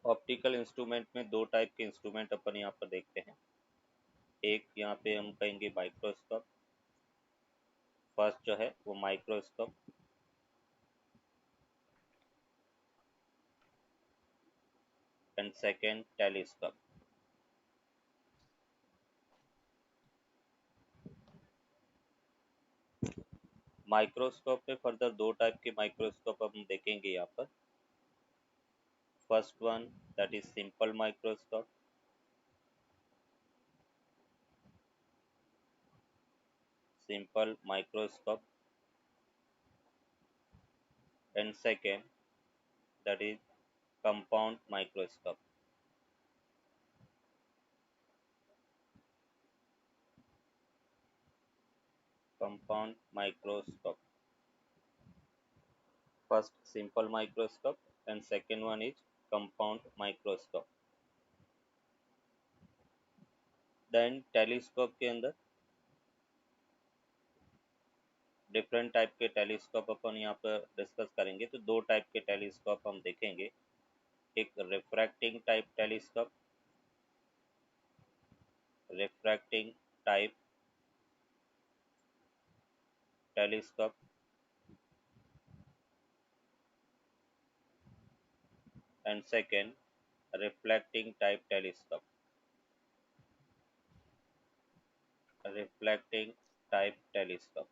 Optical instrument में दो type के इंस्ट्रूमेंट अपन यहाँ पर देखते हैं। एक यहाँ पे हम कहेंगे माइक्रोस्कोप। फर्स्ट जो है वो microscope, and second telescope. Microscope में फर्दर दो टाइप के माइक्रोस्कोप हम देखेंगे यहाँ पर। First one that is simple microscope, simple microscope, and second that is compound microscope. Compound microscope. First simple microscope and second one is compound microscope. Then telescope के अंदर different type के telescope अपन यहाँ पर discuss करेंगे। तो दो type के telescope हम देखेंगे, एक refracting type telescope, refracting type telescope, and second reflecting type telescope. Reflecting type telescope.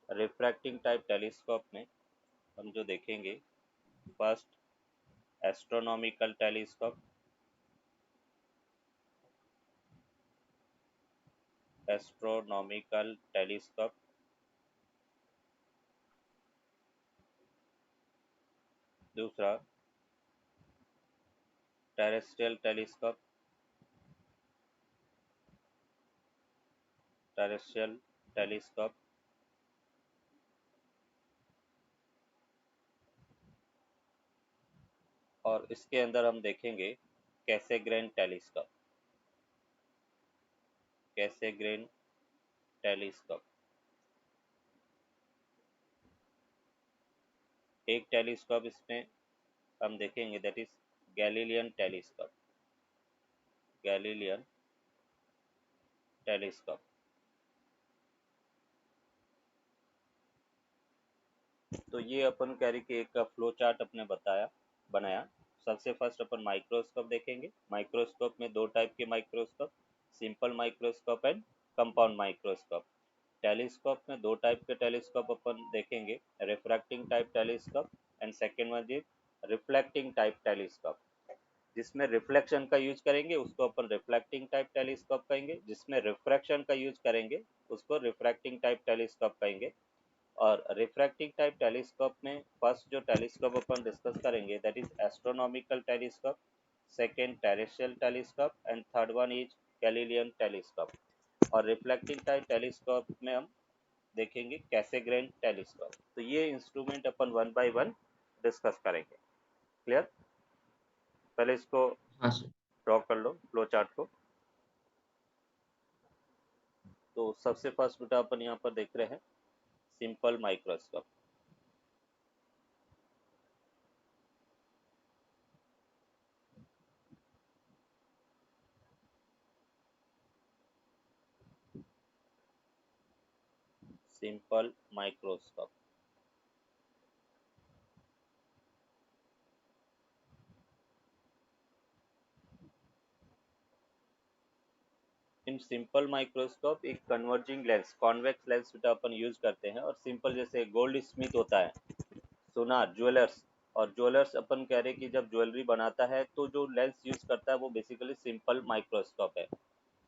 Refracting type telescope में हम जो देखेंगे, first astronomical telescope, astronomical telescope, दूसरा टेरेस्ट्रियल टेलीस्कोप, टेरेस्ट्रियल टेलीस्कोप, और इसके अंदर हम देखेंगे कैसेग्रेन टेलीस्कोप, कैसेग्रेन टेलीस्कोप। एक टेलीस्कोप इसमें हम देखेंगे that is Galilean telescope, Galilean telescope. तो ये अपन कह रहे कि एक फ्लो चार्ट अपने बनाया। सबसे फर्स्ट अपन माइक्रोस्कोप देखेंगे। माइक्रोस्कोप में दो टाइप के microscope, simple microscope and compound microscope. Telescope में दो टाइप के टेलीस्कोप अपन देखेंगे, refracting type telescope and second one is reflecting type telescope. जिसमें रिफ्लेक्शन का यूज करेंगे उसको अपन रिफ्लेक्टिंग टाइप टेलीस्कोप कहेंगे, जिसमें रिफ्रैक्शन का यूज करेंगे उसको रिफ्रैक्टिंग टाइप टेलीस्कोप कहेंगे। और रिफ्रैक्टिंग टाइप टेलीस्कोप में फर्स्ट जो टेलीस्कोप अपन डिस्कस करेंगे that is astronomical telescope, second terrestrial telescope and third one is Galilean telescope. और रिफ्लेक्टिंग टाइप टेलीस्कोप में हम देखेंगे कैसेग्रेन टेलीस्कोप। तो ये instrument upon one by one discuss करेंगे। क्लियर? पहले इसको हाँ सर। ड्रॉ कर लो फ्लो चार्ट को। तो सबसे फर्स्ट बेटा अपन यहाँ पर देख रहे हैं simple microscope. Simple microscope. In simple microscope एक कन्वर्जिंग लेंस, कॉन्वेक्स लेंस बेटा अपन यूज करते हैं। और सिंपल जैसे गोल्ड स्मिथ होता है, सोनार, ज्वेलर्स, और ज्वेलर्स अपन कह रहे हैं कि जब ज्वेलरी बनाता है तो जो लेंस यूज करता है वो बेसिकली सिंपल माइक्रोस्कोप है।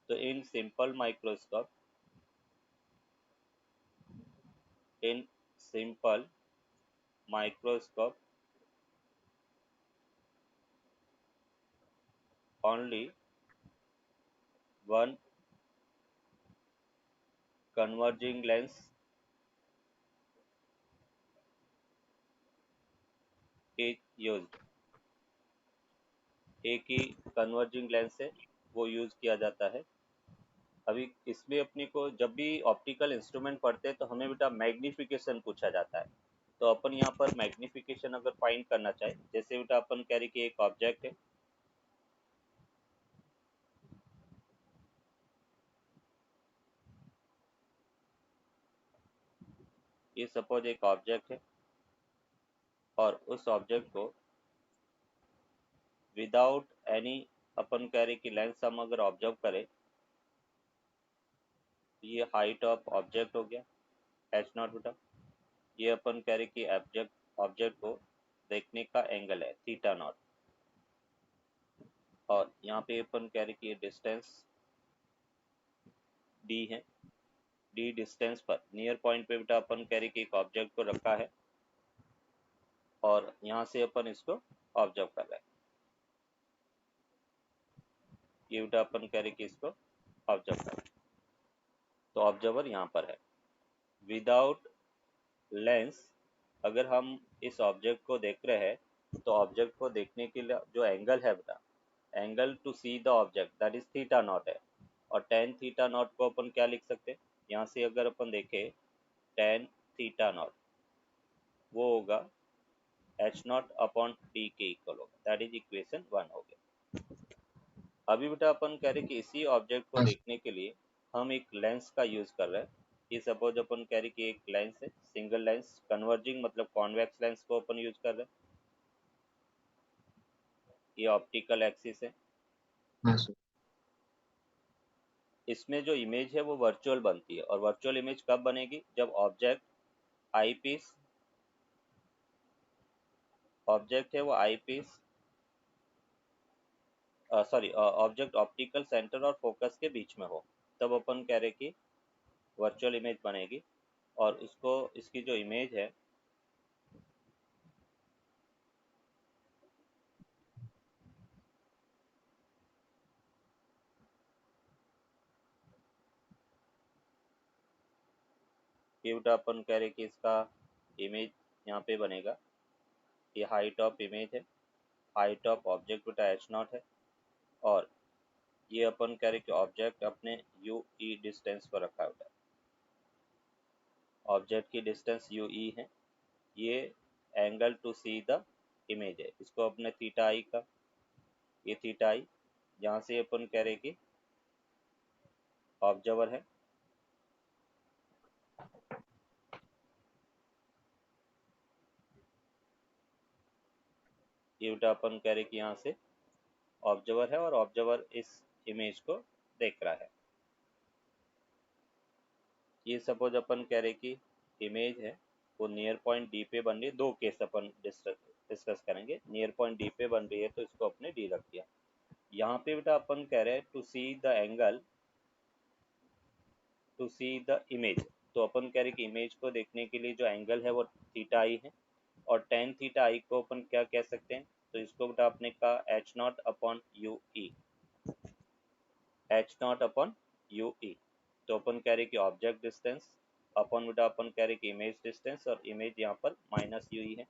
तो in simple microscope, in simple microscope only one converging lens is used। एक ही कन्वर्जिंग लेंस है वो यूज किया जाता है। अभी इसमें अपने को जब भी ऑप्टिकल इंस्ट्रूमेंट पढ़ते हैं तो हमें बेटा मैग्निफिकेशन पूछा जाता है। तो अपन यहाँ पर मैग्निफिकेशन अगर फाइंड करना चाहे, जैसे बेटा अपन कह रहे कि एक ऑब्जेक्ट है, ये सपोज एक ऑब्जेक्ट है और उस ऑब्जेक्ट को विदाउट एनी, अपन कह रहे कि लेंस हम अगर ऑब्जर्व करें, ये हाइट ऑफ ऑब्जेक्ट हो गया एच नॉट बेटा। ये अपन कह रहे कि ऑब्जेक्ट ऑब्जेक्ट को देखने का एंगल है थीटा नॉट। और यहाँ पे अपन कह रहे कि ये डिस्टेंस डी है। डी डिस्टेंस पर नियर पॉइंट पे बेटा अपन कह रहे कि एक ऑब्जेक्ट को रखा है और यहाँ से अपन इसको ऑब्जर्व कर रहे हैं। ये बेटा अपन कह रहे कि इसको ऑब्जर्व कर रहे हैं, तो ऑब्जर्वर यहाँ पर है। विदाउट लेंस अगर हम इस ऑब्जेक्ट को देख रहे हैं तो ऑब्जेक्ट को देखने के लिए जो एंगल है बेटा, angle to see the object that is theta not है। और टेन थीटा नॉट को अपन क्या लिख सकते हैं, यहाँ से अगर अपन देखें टेन थीटा नॉट वो होगा एच नॉट अपॉन डी के इक्वल होगा, दैट इज इक्वेशन 1 हो गया। अभी बेटा अपन कह रहे कि इसी ऑब्जेक्ट को हाँ देखने के लिए हम एक लेंस का यूज कर रहे हैं। ये सपोज अपन कह रहे कि एक लेंस है, सिंगल लेंस कन्वर्जिंग मतलब कॉन्वेक्स लेंस को अपन यूज कर रहे हैं। ये ऑप्टिकल एक्सिस है। हाँ सर। इसमें जो इमेज है वो वर्चुअल बनती है, और वर्चुअल इमेज कब बनेगी, जब ऑब्जेक्ट आई पीस, ऑब्जेक्ट है वो eyepiece, sorry object optical centre और फोकस के बीच में हो, तब अपन कह रहे कि वर्चुअल इमेज बनेगी। और इसको इसकी जो इमेज है ये बेटा अपन कह रहे कि इसका इमेज यहाँ पे बनेगा। ये हाइट ऑफ इमेज है, हाइट ऑफ ऑब्जेक्ट बेटा एच नॉट है। और ये अपन कह रहे कि ऑब्जेक्ट अपने यू ई डिस्टेंस पर रखा हुआ है, ऑब्जेक्ट की डिस्टेंस यू ई है। ये angle to see the image है, इसको अपने थीटा आई का, ये थीटा आई, जहाँ से अपन कह रहे कि ऑब्जर्वर है। ये बेटा अपन कह रहे कि यहाँ से ऑब्जर्वर है और ऑब्जर्वर इस इमेज को देख रहा है। ये सपोज अपन कह रहे कि इमेज है वो नियर पॉइंट डी पे बन रही है। दो केस अपन डिस्कस करेंगे। नियर पॉइंट डी पे बन रही है तो इसको अपने डी रख दिया। यहाँ पे बेटा अपन कह रहे हैं to see the angle to see the image, तो अपन कह रहे कि इमेज को देखने के लिए जो एंगल है वो थीटा आई है। और टेन थीटा आई को अपन क्या कह सकते हैं, तो इसको बेटा आपने कहा H not upon you E, H not upon you ई। तो अपन कह रहे कि ऑब्जेक्ट डिस्टेंस अपॉन बेटा अपन कह रहे कि इमेज डिस्टेंस, और इमेज यहाँ पर माइनस यू ई है,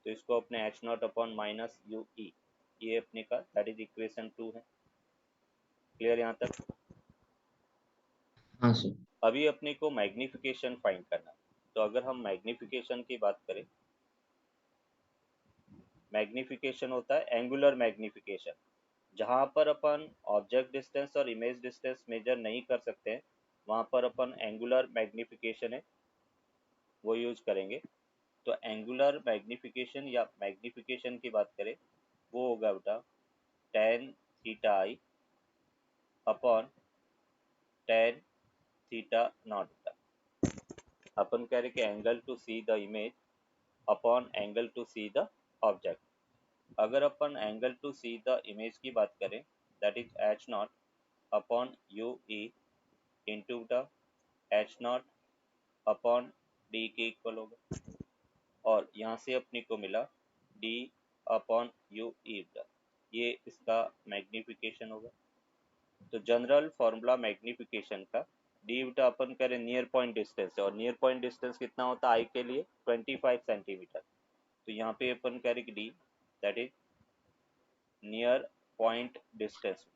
तो इसको अपने H not upon minus U E, ये अपने का दैट इज इक्वेशन 2 है। क्लियर यहाँ तक। हाँ सर। अभी अपने को मैग्निफिकेशन फाइंड करना है। तो अगर हम मैग्निफिकेशन की बात करें, मैग्निफिकेशन होता है एंगुलर मैग्निफिकेशन, जहाँ पर अपन ऑब्जेक्ट डिस्टेंस और इमेज डिस्टेंस मेजर नहीं कर सकते हैं, वहाँ पर अपन एंगुलर मैग्निफिकेशन है वो यूज करेंगे। तो एंगुलर मैग्निफिकेशन या मैग्निफिकेशन की बात करें, वो होगा बेटा tan theta I upon tan theta not बेटा। अपन कह रहे कि angle to see the image upon angle to see the object. अगर अपन angle to see the image की बात करें, that is H not upon you E into the H not upon D के इक्वल होगा। और यहाँ से अपने को मिला डी अपॉन यू ई, ये इसका मैग्निफिकेशन होगा। तो जनरल फॉर्मूला मैग्निफिकेशन का, डी बेटा अपन करें नियर पॉइंट डिस्टेंस है, और नियर पॉइंट डिस्टेंस कितना होता है आई के लिए 25 सेंटीमीटर। तो यहाँ पे अपन करें कि D that is near point distance,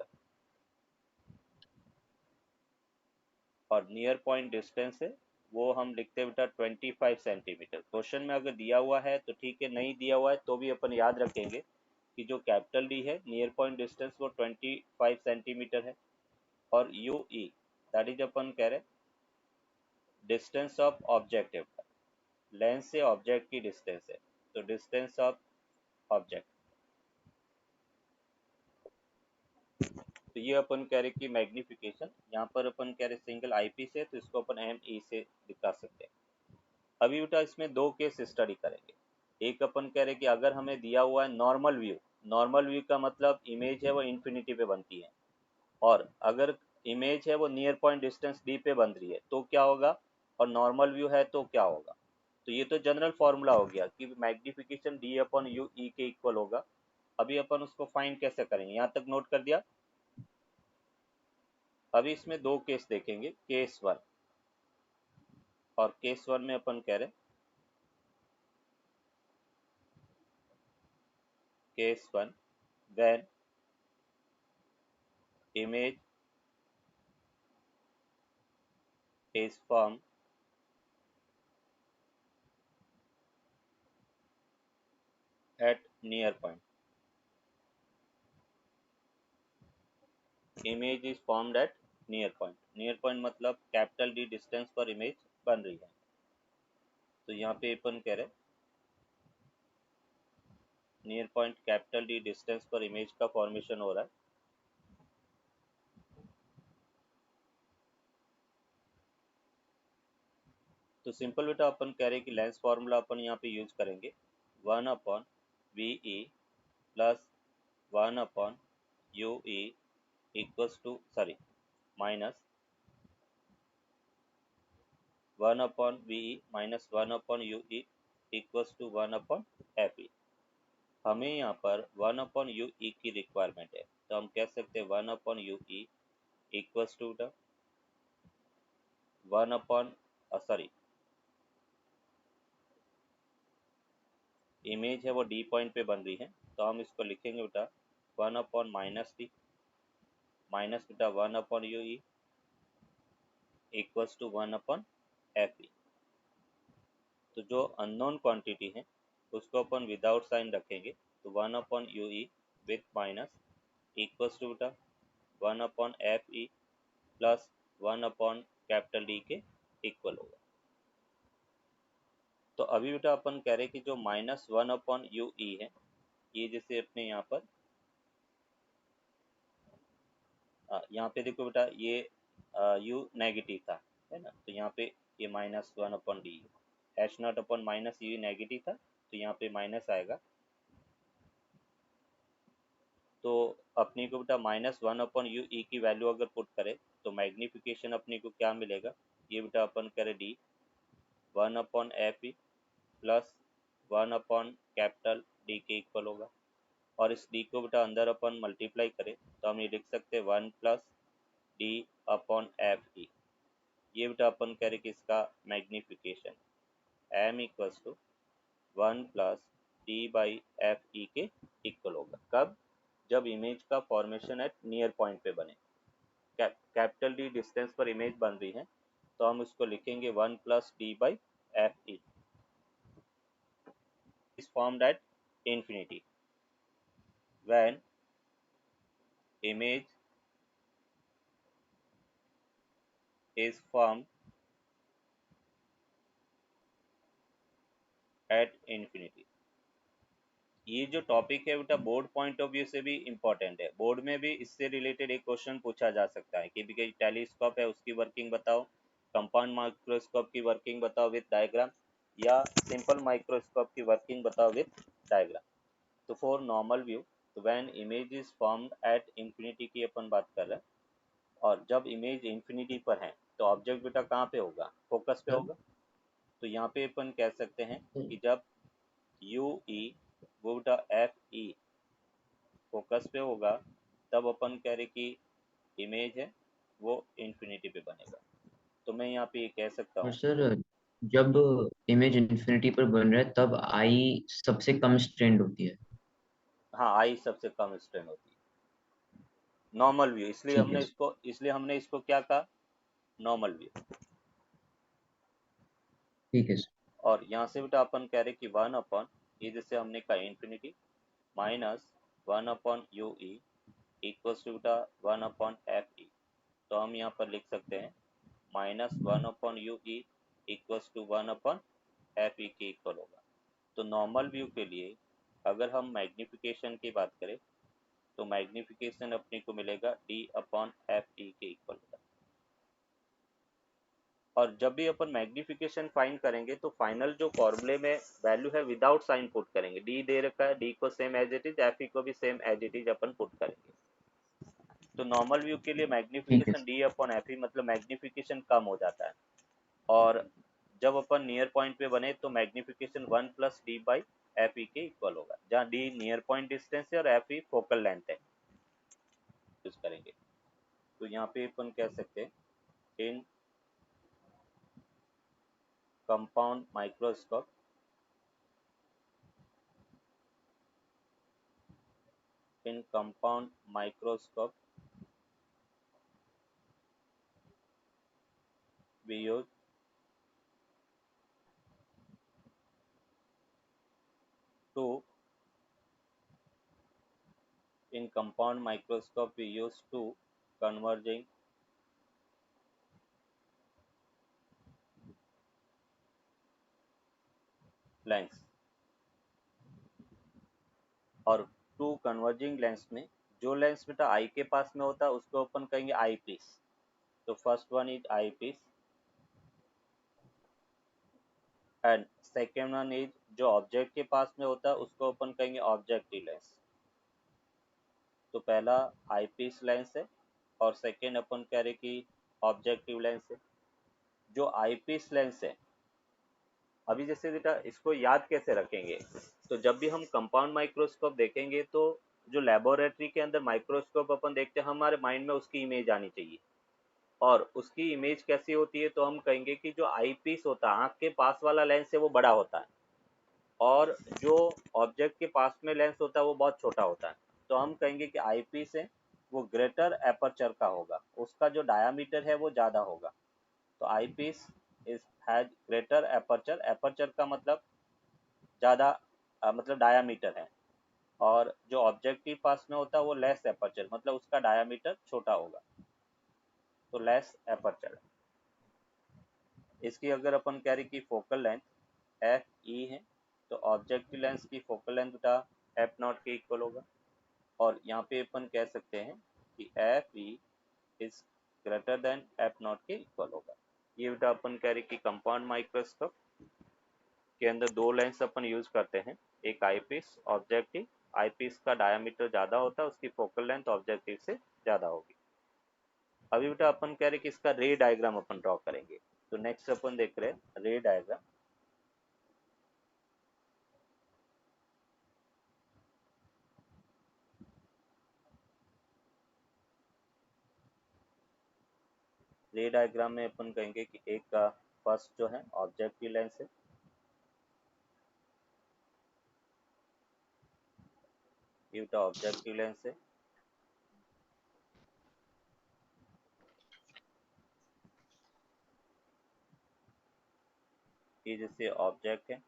और नियर पॉइंट डिस्टेंस है वो हम लिखते हैं बेटा 25 सेंटीमीटर। क्वेश्चन में अगर दिया हुआ है तो ठीक है, नहीं दिया हुआ है तो भी अपन याद रखेंगे कि जो कैपिटल डी है नियर पॉइंट डिस्टेंस वो 25 सेंटीमीटर है। और यू ई दैट इज अपन कह रहे डिस्टेंस ऑफ ऑब्जेक्ट है, लेंस से ऑब्जेक्ट की डिस्टेंस है, तो डिस्टेंस ऑफ ऑब्जेक्ट। तो ये अपन कह रहे कि मैग्निफिकेशन यहाँ पर अपन कह रहे सिंगल आईपीस है तो इसको अपन एम ई से दिखा सकते हैं। अभी बेटा इसमें दो केस स्टडी करेंगे। एक अपन कह रहे कि अगर हमें दिया हुआ है नॉर्मल व्यू, नॉर्मल व्यू का मतलब इमेज है वो इन्फिनिटी पे बनती है, और अगर इमेज है वो नियर पॉइंट डिस्टेंस डी पे बन रही है तो क्या होगा, और नॉर्मल व्यू है तो क्या होगा। तो ये तो जनरल फॉर्मूला हो गया कि मैग्निफिकेशन डी अपॉन यू ई के इक्वल होगा। अभी अपन उसको फाइंड कैसे करेंगे, यहाँ तक नोट कर दिया। अभी इसमें दो केस देखेंगे, केस वन और केस वन में अपन कह रहे case one when image is formed at near point. Image is formed at near point. Near point मतलब कैपिटल डी डिस्टेंस पर इमेज बन रही है। तो यहाँ पे अपन कह रहे near point capital D distance पर इमेज का फॉर्मेशन हो रहा है। तो सिंपल बेटा अपन कह रहे कि लेंस फॉर्मूला अपन यहाँ पे यूज करेंगे 1 upon v e plus 1 upon you e equals to sorry minus 1 upon v e minus 1 upon you e equals to 1 upon F e. हमें यहाँ पर 1 अपॉन यू ई की रिक्वायरमेंट है, तो हम कह सकते हैं 1 upon you e equals to 1 upon sorry image है वो डी पॉइंट पे बन रही है, तो हम इसको लिखेंगे बेटा 1 अपॉन माइनस डी माइनस बेटा 1 upon you e equals to 1 upon F e. तो जो अननोन क्वांटिटी है उसको अपन विदाउट साइन रखेंगे, तो 1 upon you e with minus equals to बेटा 1 upon F e plus 1 upon capital d के इक्वल होगा। तो अभी बेटा अपन कह रहे कि जो माइनस 1 अपॉन यू ई है, ये जैसे अपने यहाँ पर यहाँ पे देखो बेटा ये यू नेगेटिव था, है ना, तो यहाँ पे ये minus 1 upon D H not upon minus you negative था, तो यहाँ पे माइनस आएगा। तो अपने को बेटा माइनस 1 अपॉन यू ई की वैल्यू अगर पुट करें तो मैग्निफिकेशन अपने को क्या मिलेगा, ये बेटा अपन करें D 1 upon F e plus 1 upon capital d के इक्वल होगा। और इस डी को बेटा अंदर अपन मल्टीप्लाई करें तो हम ये लिख सकते हैं 1 plus d upon F e. ये बेटा अपन कह रहे कि इसका magnification m equals to 1 plus d by f ई के इक्वल होगा। कब, जब इमेज का फॉर्मेशन एट नियर पॉइंट पे बने, कैपिटल डी डिस्टेंस पर इमेज बन रही है, तो हम उसको लिखेंगे 1 plus d by f E is formed at infinity when image is formed at infinity। ये जो टॉपिक है बेटा बोर्ड पॉइंट ऑफ व्यू से भी इम्पोर्टेंट है, बोर्ड में भी इससे रिलेटेड एक क्वेश्चन पूछा जा सकता है कि टेलीस्कोप है उसकी वर्किंग बताओ, कंपाउंड माइक्रोस्कोप की वर्किंग बताओ विद डायग्राम, या सिंपल माइक्रोस्कोप की वर्किंग बताओ विद डायग्राम। तो फॉर नॉर्मल व्यू, तो when image is formed at infinity की अपन बात कर रहे हैं, और जब इमेज इंफिनिटी पर है तो ऑब्जेक्ट बेटा कहाँ पे होगा, फोकस पे होगा। तो यहाँ पे अपन कह सकते हैं कि जब यू ई वो बेटा एफ ई फोकस पे होगा, तब अपन कह रहे कि इमेज है वो इंफिनिटी पे बनेगा। तो मैं यहाँ पे ये कह सकता और हूँ, सर, जब इमेज इन्फिनिटी पर बन रहा है तब आई सबसे कम स्ट्रेंड होती है। हाँ आई सबसे कम स्ट्रेन होती है नॉर्मल व्यू, ठीक है सर। इसलिए हमने इसको क्या कहा नॉर्मल व्यू। ठीक है सर। और यहाँ से बेटा अपन कह रहे कि 1 अपॉन ये जैसे हमने कहा infinity minus 1 upon you e equals to बेटा 1 अपॉन एफ ई। तो हम यहाँ पर लिख सकते हैं -1 upon you e equals to 1 upon F E के इक्वल होगा। तो नॉर्मल व्यू के लिए अगर हम मैग्निफिकेशन की बात करें तो मैग्निफिकेशन अपने को मिलेगा d/f/e के इक्वल होगा। और जब भी अपन मैग्निफिकेशन फाइंड करेंगे तो फाइनल जो फॉर्मूले में वैल्यू है विदाउट साइन पुट करेंगे। d दे रखा है, d को same as it is, f को भी सेम एज इट इज अपन पुट करेंगे। तो नॉर्मल व्यू के लिए ठीक है मैग्निफिकेशन सर। d/f मतलब मैग्निफिकेशन कम हो जाता है। और जब अपन नियर पॉइंट पे बने तो मैग्निफिकेशन 1 + d/f के इक्वल होगा, जहाँ d नियर पॉइंट डिस्टेंस है और f फोकल लेंथ है। यूज करेंगे तो यहाँ पे अपन कह सकते हैं in compound microscope in compound microscope we use two in compound microscope we use two converging lens। और टू कन्वर्जिंग लेंस में जो लेंस बेटा आई के पास में होता है उसको अपन कहेंगे आई पीस। तो first one is eyepiece and second one is जो ऑब्जेक्ट के पास में होता है उसको अपन कहेंगे ऑब्जेक्टिव लेंस। तो पहला आई पीस लेंस है और सेकेंड अपन कह रहे कि ऑब्जेक्टिव लेंस है। जो आई पीस लेंस है अभी जैसे बेटा इसको याद कैसे रखेंगे, तो जब भी हम कंपाउंड माइक्रोस्कोप देखेंगे तो जो लेबोरेटरी के अंदर माइक्रोस्कोप अपन देखते हैं हमारे माइंड में उसकी इमेज आनी चाहिए। और उसकी इमेज कैसी होती है तो हम कहेंगे कि जो आई पीस होता है आँख के पास वाला लेंस है वो बड़ा होता है और जो ऑब्जेक्ट के पास में लेंस होता है वो बहुत छोटा होता है। तो हम कहेंगे कि आई पीस है वो ग्रेटर एपर्चर का होगा, उसका जो डायामीटर है वो ज़्यादा होगा। तो eye piece is has greater aperture, aperture का मतलब ज़्यादा मतलब डायामीटर है। और जो ऑब्जेक्टिव पास में होता है वो लेस एपर्चर मतलब उसका डायामीटर छोटा होगा, तो लेस एपर्चर। इसकी अगर अपन कह रहे कि फोकल लेंथ एफ ई है तो ऑब्जेक्टिव लेंस की फोकल लेंथ बेटा एफ नॉट के इक्वल होगा। और यहाँ पे अपन कह सकते हैं कि F E is greater than F not के इक्वल होगा। ये बेटा अपन कह रहे कि कंपाउंड माइक्रोस्कोप के अंदर दो लेंस अपन यूज करते हैं, एक आईपीस ऑब्जेक्टिव। आईपीस का डायमीटर ज़्यादा होता है, उसकी फोकल लेंथ ऑब्जेक्टिव से ज़्यादा होगी। अभी बेटा अपन कह रहे कि इसका रे डायग्राम अपन ड्रॉ करेंगे। तो नेक्स्ट अपन देख रहे हैं रे डायग्राम। रे डायग्राम में अपन कहेंगे कि एक का फर्स्ट जो है ऑब्जेक्टिव लेंस है, ये बेटा ऑब्जेक्टिव लेंस है। ये जैसे ऑब्जेक्ट है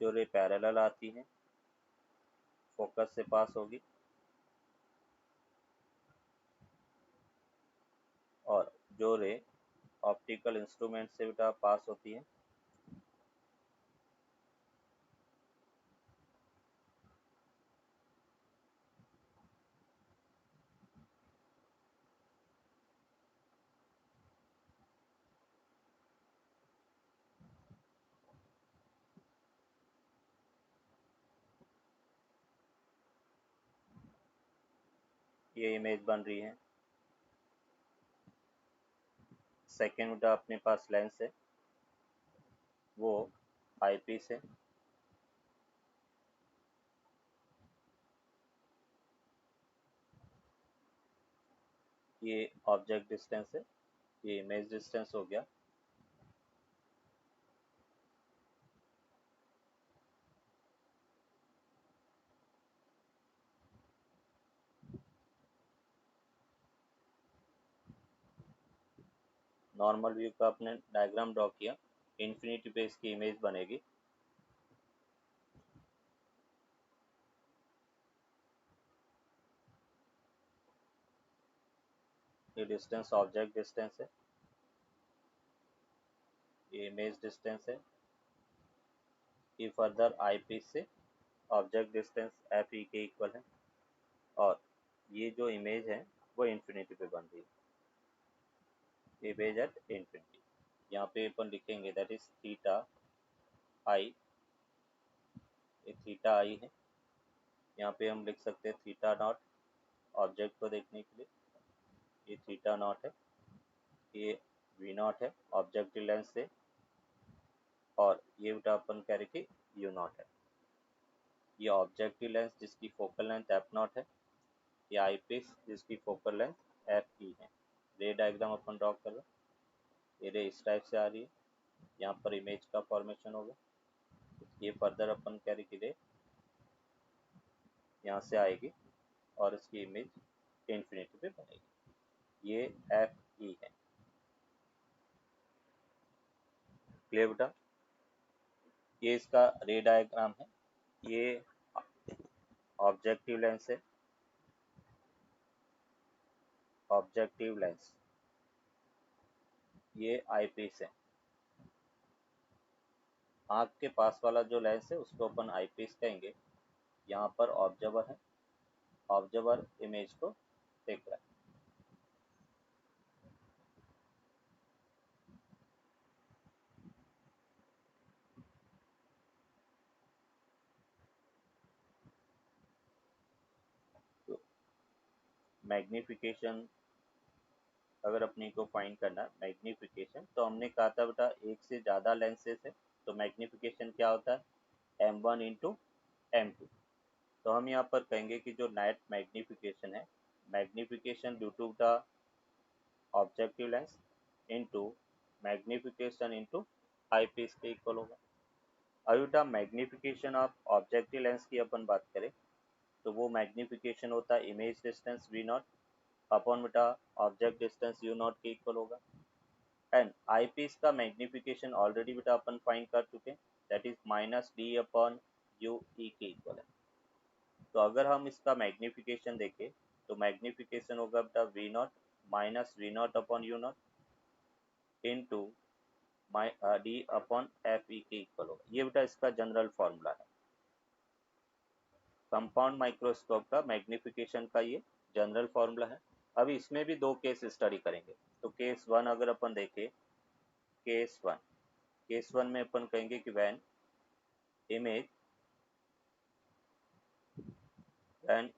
जो रे पैरेलल आती है फोकस से पास होगी और जो रे ऑप्टिकल इंस्ट्रूमेंट से बेटा पास होती है ये इमेज बन रही है। सेकेंड बेटा अपने पास लेंस है वो आईपीस है, ये ऑब्जेक्ट डिस्टेंस है, ये इमेज डिस्टेंस हो गया। नॉर्मल व्यू का आपने डायग्राम ड्रॉ किया, इन्फिनिटी पे इसकी इमेज बनेगी। ये डिस्टेंस ऑब्जेक्ट डिस्टेंस है, ये इमेज डिस्टेंस है, ये फर्दर आई पीस से ऑब्जेक्ट डिस्टेंस एफ ई के इक्वल है, और ये जो इमेज है वो इन्फिनिटी पे बन रही है, इमेज एट इन्फिनिटी। यहाँ पे अपन लिखेंगे दैट इज थीटा आई, ये थीटा आई है। यहाँ पे हम लिख सकते हैं थीटा नॉट ऑब्जेक्ट को देखने के लिए, ये थीटा नॉट है, ये वी नॉट है ऑब्जेक्टिव लेंस से, और ये बेटा अपन कह रहे कि यू नॉट है, ये ऑब्जेक्टिव लेंस जिसकी फोकल लेंथ एफ नॉट है, ये आई पीस जिसकी फोकल लेंथ एफ ई है। रे डायग्राम अपन ड्रॉ कर लो, ये रे इस टाइप से आ रही है, यहाँ पर इमेज का फॉर्मेशन होगा, ये फर्दर अपन कह रहे कि रे यहाँ से आएगी और इसकी इमेज इन्फिनिटी पे बनेगी, ये एफ ई है। क्लियर बेटा? ये इसका रे डायग्राम है, ये ऑब्जेक्टिव लेंस है, ऑब्जेक्टिव लेंस, ये आई पीस है। आँख के पास वाला जो लेंस है उसको अपन आई पीस कहेंगे। यहाँ पर ऑब्जर्वर है, ऑब्जर्वर इमेज को देख रहा है। तो मैग्निफिकेशन अगर अपने को फाइंड करना है, मैग्निफिकेशन तो हमने कहा था बेटा एक से ज़्यादा लेंसेज है तो मैग्निफिकेशन क्या होता है, m1 इंटू m2। तो हम यहाँ पर कहेंगे कि जो नेट मैग्निफिकेशन है, magnification due to the objective lens into magnification into eyepiece के इक्वल होगा। अब बेटा मैग्निफिकेशन ऑफ ऑब्जेक्टिव लेंस की अपन बात करें तो वो मैग्निफिकेशन होता है image distance v not upon बेटा ऑब्जेक्ट डिस्टेंस यू नॉट के इक्वल होगा। एंड आई पीस का मैग्निफिकेशन ऑलरेडी बेटा अपन फाइंड कर चुके हैं, that is minus d upon you ई के इक्वल है। तो अगर हम इसका मैग्निफिकेशन देखें तो मैग्निफिकेशन होगा बेटा v not minus v not upon u not into d upon F E के इक्वल होगा। ये बेटा इसका जनरल फॉर्मूला है, कंपाउंड माइक्रोस्कोप का मैग्निफिकेशन का ये जनरल फॉर्मूला है। अभी इसमें भी दो केस स्टडी करेंगे। तो केस वन अगर अपन देखें, केस वन में अपन कहेंगे कि when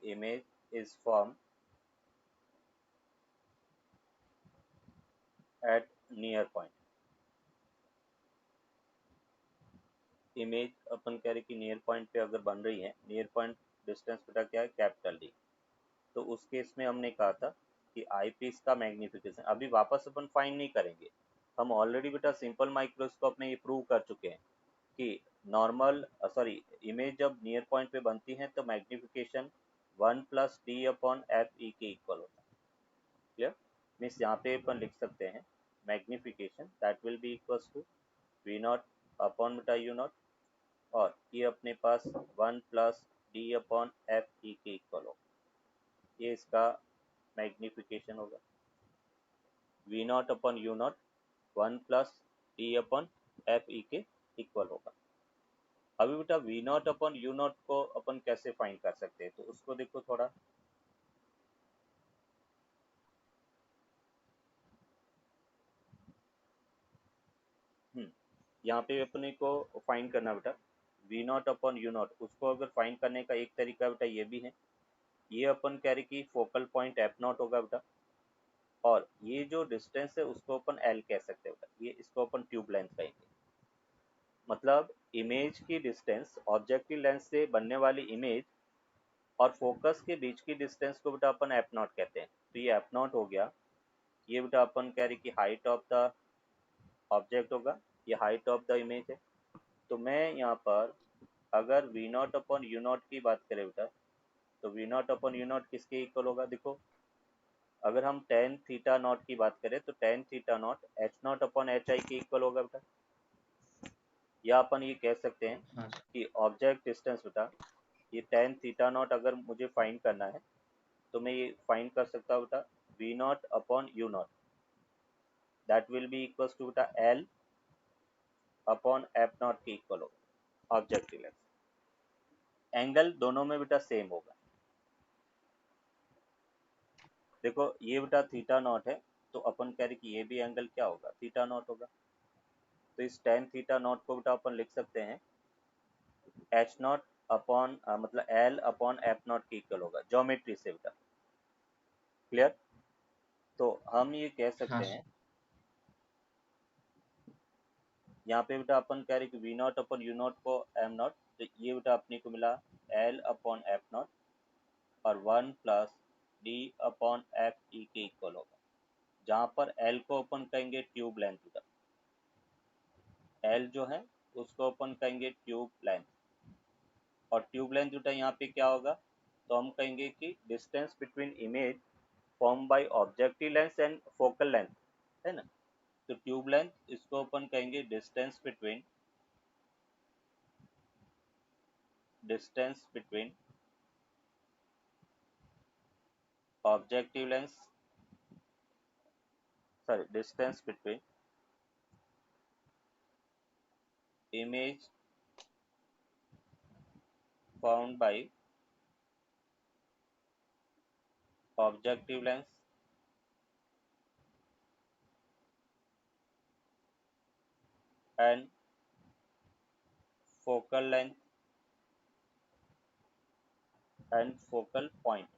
image is form at near point, image अपन कह रहे कि नियर पॉइंट पे अगर बन रही है, नियर पॉइंट डिस्टेंस बेटा क्या है, कैपिटल डी। तो उस केस में हमने कहा था कि आई पीस का मैग्निफिकेशन अभी वापस अपन फाइंड नहीं करेंगे, हम ऑलरेडी बेटा सिंपल माइक्रोस्कोप में ये प्रूव कर चुके हैं कि नॉर्मल सॉरी इमेज जब नियर पॉइंट पे बनती है तो magnification 1 plus d upon F E के इक्वल होता है। क्लियर? मीन्स यहाँ पे अपन लिख सकते हैं magnification that will be equals to v not upon बेटा यू नॉट, और ये अपने पास 1 plus d upon F E के इक्वल होगा, ये इसका मैग्निफिकेशन होगा। V not upon u not 1 plus d upon F E के इक्वल होगा। अभी बेटा v not upon u not को अपन कैसे फाइंड कर सकते हैं, तो उसको देखो थोड़ा। यहाँ पे अपने को फाइंड करना बेटा v not upon u not, उसको अगर फाइंड करने का एक तरीका बेटा ये भी है, ये अपन कह रहे कि फोकल पॉइंट एफ नॉट होगा बेटा, और ये जो डिस्टेंस है उसको अपन एल कह सकते हैं बेटा, ये इसको अपन ट्यूब लेंथ कहेंगे। मतलब इमेज की डिस्टेंस ऑब्जेक्टिव लेंस से बनने वाली इमेज और फोकस के बीच की डिस्टेंस को बेटा अपन एफ नॉट कहते हैं। तो ये एफ नॉट हो गया, ये बेटा अपन कह रहे कि हाइट ऑफ द ऑब्जेक्ट होगा, ये हाइट ऑफ द इमेज है। तो मैं यहाँ पर अगर v not upon u not की बात करें बेटा, तो v not upon u not किसके इक्वल होगा, देखो अगर हम टेन थीटा नॉट की बात करें तो ten theta not H not upon H I के इक्वल होगा बेटा। या अपन ये कह सकते हैं हाँ कि ऑब्जेक्ट डिस्टेंस बेटा, ये टेन थीटा नॉट अगर मुझे फाइंड करना है तो मैं ये फाइंड कर सकता हूँ बेटा v not upon u not, that will be equal to बेटा एल अपॉन एफ नॉट के इक्वल होगा ऑब्जेक्टिव लेंथ। एंगल दोनों में बेटा सेम होगा। देखो ये बेटा थीटा नॉट है तो अपन कह रहे कि ये भी एंगल क्या होगा, थीटा नॉट होगा। तो इस टेन थीटा नॉट को बेटा अपन लिख सकते हैं एच नॉट अपॉन मतलब एल अपॉन एफ नॉट के इक्वल होगा ज्योमेट्री से बेटा। क्लियर? तो हम ये कह हाँ सकते हैं यहाँ पे बेटा अपन कह रहे कि v not upon u not को एम नॉट, तो ये बेटा अपने को मिला एल अपॉन एफ नॉट और one plus d upon F E के इक्वल होगा, जहाँ पर एल को अपन कहेंगे ट्यूब लेंथ बेटा, एल जो है उसको अपन कहेंगे ट्यूब लेंथ, और ट्यूब लेंथ बेटा यहाँ पे क्या होगा, तो हम कहेंगे कि distance between image form by objective length and focal length, है ना। तो ट्यूब लेंथ इसको अपन कहेंगे distance between objective lens sorry distance between image formed by objective lens and focal length and focal point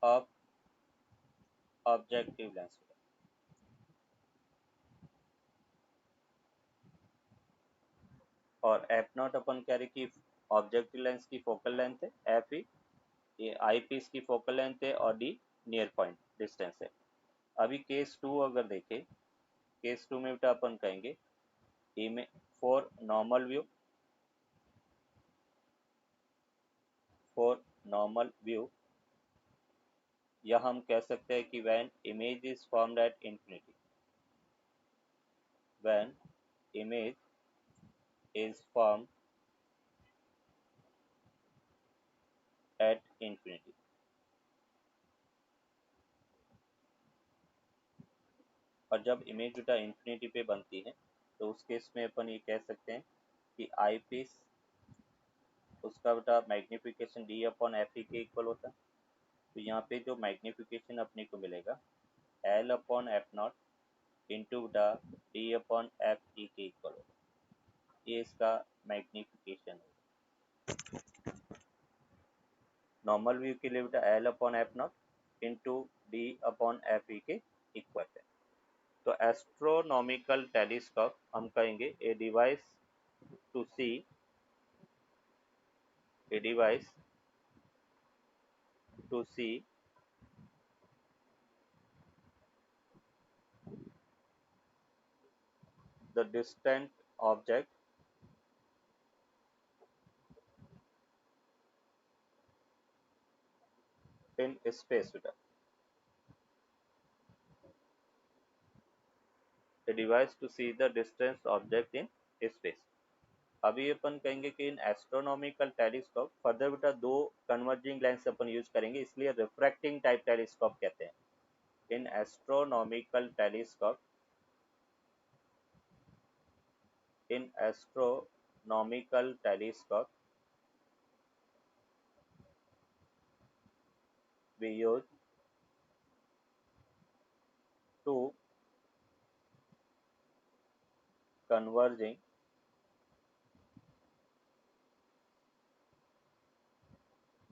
of objective lens। और F not अपन कह रहे कि objective lens की फोकल लेंथ है, एफ ई ये आई piece की फोकल लेंथ है और डी नियर पॉइंट डिस्टेंस है। अभी केस टू अगर देखें, केस टू में बेटा अपन कहेंगे इमेज फॉर नॉर्मल व्यू, या हम कह सकते हैं कि when image is formed at infinity, when image is formed at infinity। और जब इमेज बेटा इंफिनिटी पे बनती है तो उस केस में अपन ये कह सकते हैं कि आई पीस उसका बेटा magnification D upon F E के इक्वल होता है। तो यहाँ पे जो मैग्निफिकेशन अपने को मिलेगा L upon F not into बेटा डी अपॉन एफ ई के इक्वल होगा, ये इसका मैग्निफिकेशन है। नॉर्मल व्यू के लिए बेटा l upon F not into d upon F E के इक्वल है। तो एस्ट्रोनॉमिकल टेलीस्कोप हम कहेंगे a device to see a device to see the distant object in space बेटा, a device to see the distant object in space। अभी अपन कहेंगे कि इन astronomical telescope further बेटा दो कन्वर्जिंग लेंस अपन यूज करेंगे, इसलिए रिफ्रैक्टिंग टाइप टेलीस्कोप कहते हैं। In astronomical telescope we use two converging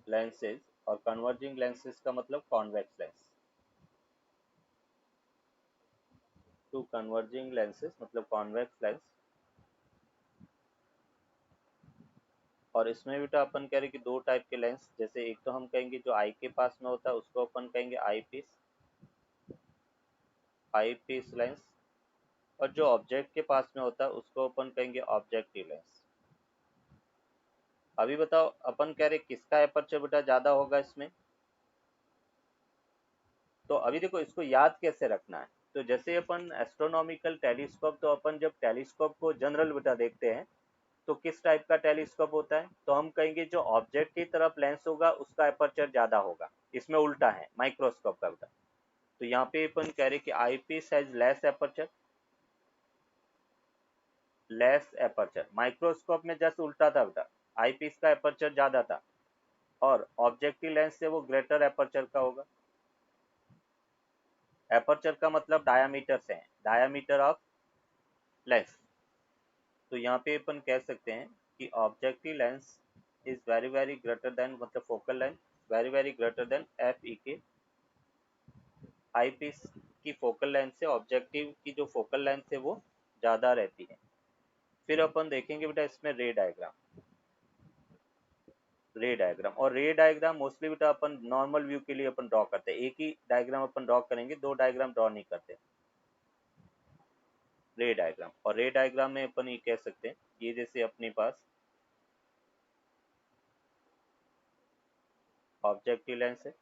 lenses, और converging lenses का मतलब convex lens, two converging lenses मतलब कॉन्वेक्स लेंस। और इसमें बेटा अपन कह रहे कि दो टाइप के लेंस, जैसे एक तो हम कहेंगे जो आई के पास में होता है उसको अपन कहेंगे आई पीस लेंस, और जो ऑब्जेक्ट के पास में होता है उसको अपन कहेंगे ऑब्जेक्टिव लेंस। अभी बताओ अपन कह रहे किसका एपर्चर बेटा ज्यादा होगा इसमें, तो अभी देखो इसको याद कैसे रखना है। तो जैसे अपन एस्ट्रोनॉमिकल टेलीस्कोप, तो अपन जब टेलीस्कोप को जनरल बेटा देखते हैं तो किस टाइप का टेलीस्कोप होता है, तो हम कहेंगे जो ऑब्जेक्ट की तरफ लेंस होगा उसका एपर्चर ज्यादा होगा। इसमें उल्टा है माइक्रोस्कोप का बेटा। तो यहाँ पे अपन कह रहे कि eyepiece has less aperture, less aperture. Microscope में जस्ट उल्टा था बेटा, आईपीस का एपर्चर ज्यादा था और ऑब्जेक्टिव लेंस से वो ग्रेटर एपर्चर का होगा। एपर्चर का मतलब डायामीटर से है, डायामीटर ऑफ लेंस। तो यहाँ पे अपन कह सकते हैं कि objective lens is very very greater than, मतलब focal length very very greater than F E के। आई पीस की फोकल लेंथ से ऑब्जेक्टिव की जो फोकल लेंथ है वो ज़्यादा रहती है। फिर अपन देखेंगे बेटा इसमें रे डायग्राम, रे डायग्राम। और रे डायग्राम मोस्टली बेटा अपन नॉर्मल व्यू के लिए अपन ड्रॉ करते हैं, एक ही डायग्राम अपन ड्रॉ करेंगे, दो डायग्राम ड्रॉ नहीं करते। रे डायग्राम, और रे डायग्राम में अपन ये कह सकते हैं, ये जैसे अपने पास ऑब्जेक्टिव लेंस है,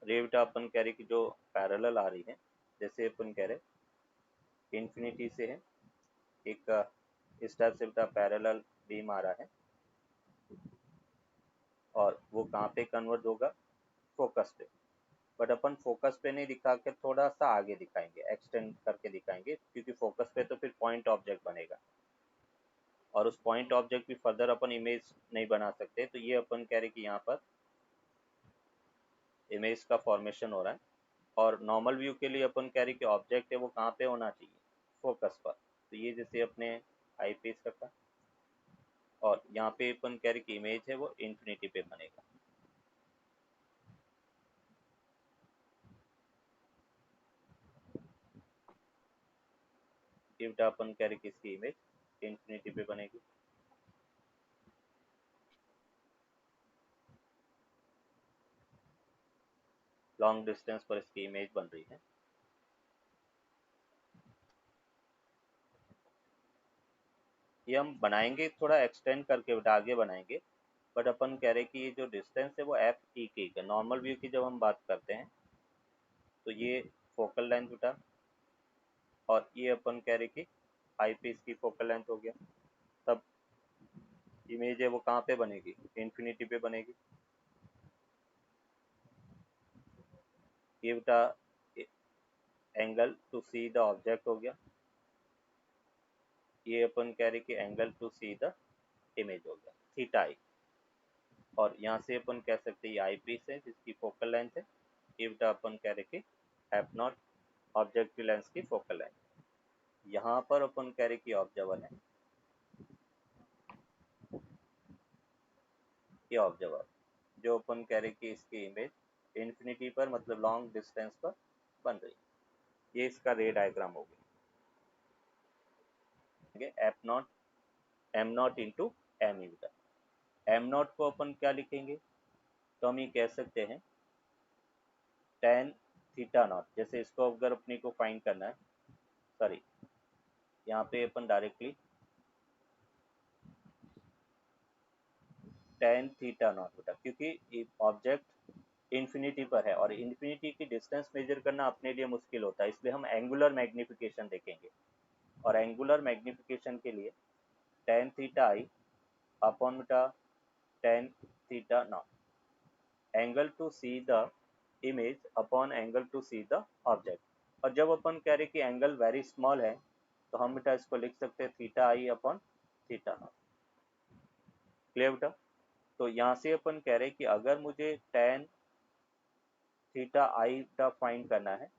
रे बेटा अपन कह रहे कि जो पैरेलल आ रही है, जैसे अपन कह रहे इन्फिनिटी से है, एक इस टाइप से बेटा पैरेलल बीम आ रहा है, और वो कहाँ पे कन्वर्ट होगा, फोकस पे। बट अपन फोकस पे नहीं दिखा के थोड़ा सा आगे दिखाएंगे, एक्सटेंड करके दिखाएंगे, क्योंकि फोकस पे तो फिर पॉइंट ऑब्जेक्ट बनेगा और उस पॉइंट ऑब्जेक्ट भी फर्दर अपन इमेज नहीं बना सकते। तो ये अपन कह रहे कि यहाँ पर इमेज का फॉर्मेशन हो रहा है। और नॉर्मल व्यू के लिए अपन कह रहे कि ऑब्जेक्ट है वो कहाँ पे होना चाहिए, फोकस पर। तो ये जैसे अपने आई पीस का था, और यहाँ पे अपन कह रहे कि इमेज है वो इन्फिनिटी पे बनेगा। ये बेटा अपन कह रहे कि इसकी इमेज इन्फिनिटी पे बनेगी। लॉन्ग डिस्टेंस पर इसकी इमेज बन रही है। ये हम बनाएंगे थोड़ा एक्सटेंड करके बेटा, आगे बनाएंगे। बट अपन कह रहे कि ये जो डिस्टेंस है वो एफ ई की, नॉर्मल व्यू की जब हम बात करते हैं तो ये फोकल लेंथ बेटा, और ये अपन कह रहे कि आई पीस की फोकल लेंथ हो गया। तब इमेज है वो कहाँ पे बनेगी, इन्फिनिटी पे बनेगी। ये बेटा angle to see the object हो गया, ये अपन कह रहे कि angle to see the image हो गया, थीटा आई। और यहाँ से अपन कह सकते हैं आई पीस है जिसकी फोकल लेंथ है, ये बेटा अपन कह रहे कि एफ नॉट ऑब्जेक्टिव लेंस की फोकल लेंथ। यहाँ पर अपन कह रहे कि ऑब्जर्वर है, ये ऑब्जर्वर जो अपन कह रहे कि इसकी इमेज इन्फिनिटी पर, मतलब लॉन्ग डिस्टेंस पर बन रही है। ये इसका रे डायग्राम हो गया, f not m not into M e. M not को अपन क्या लिखेंगे, तो हम ये कह सकते हैं टेन थीटा नॉट। जैसे इसको अगर अपने को फाइंड करना है, सॉरी यहाँ पे अपन डायरेक्टली टेन थीटा नॉट बेटा, क्योंकि ऑब्जेक्ट इन्फिनिटी पर है और इन्फिनिटी की डिस्टेंस मेजर करना अपने लिए मुश्किल होता है, इसलिए हम एंगुलर मैग्निफिकेशन देखेंगे। और एंगुलर मैग्निफिकेशन के लिए टेन थीटा आई अपॉन बेटा tan theta not, angle to see the image upon angle to see the object. और जब अपन कह रहे कि एंगल वेरी स्मॉल है तो हम बेटा इसको लिख सकते हैं थीटा आई अपॉन थीटा नॉट। क्लियर बेटा। तो यहाँ से अपन कह रहे कि अगर मुझे टेन थीटा आई का फाइंड करना है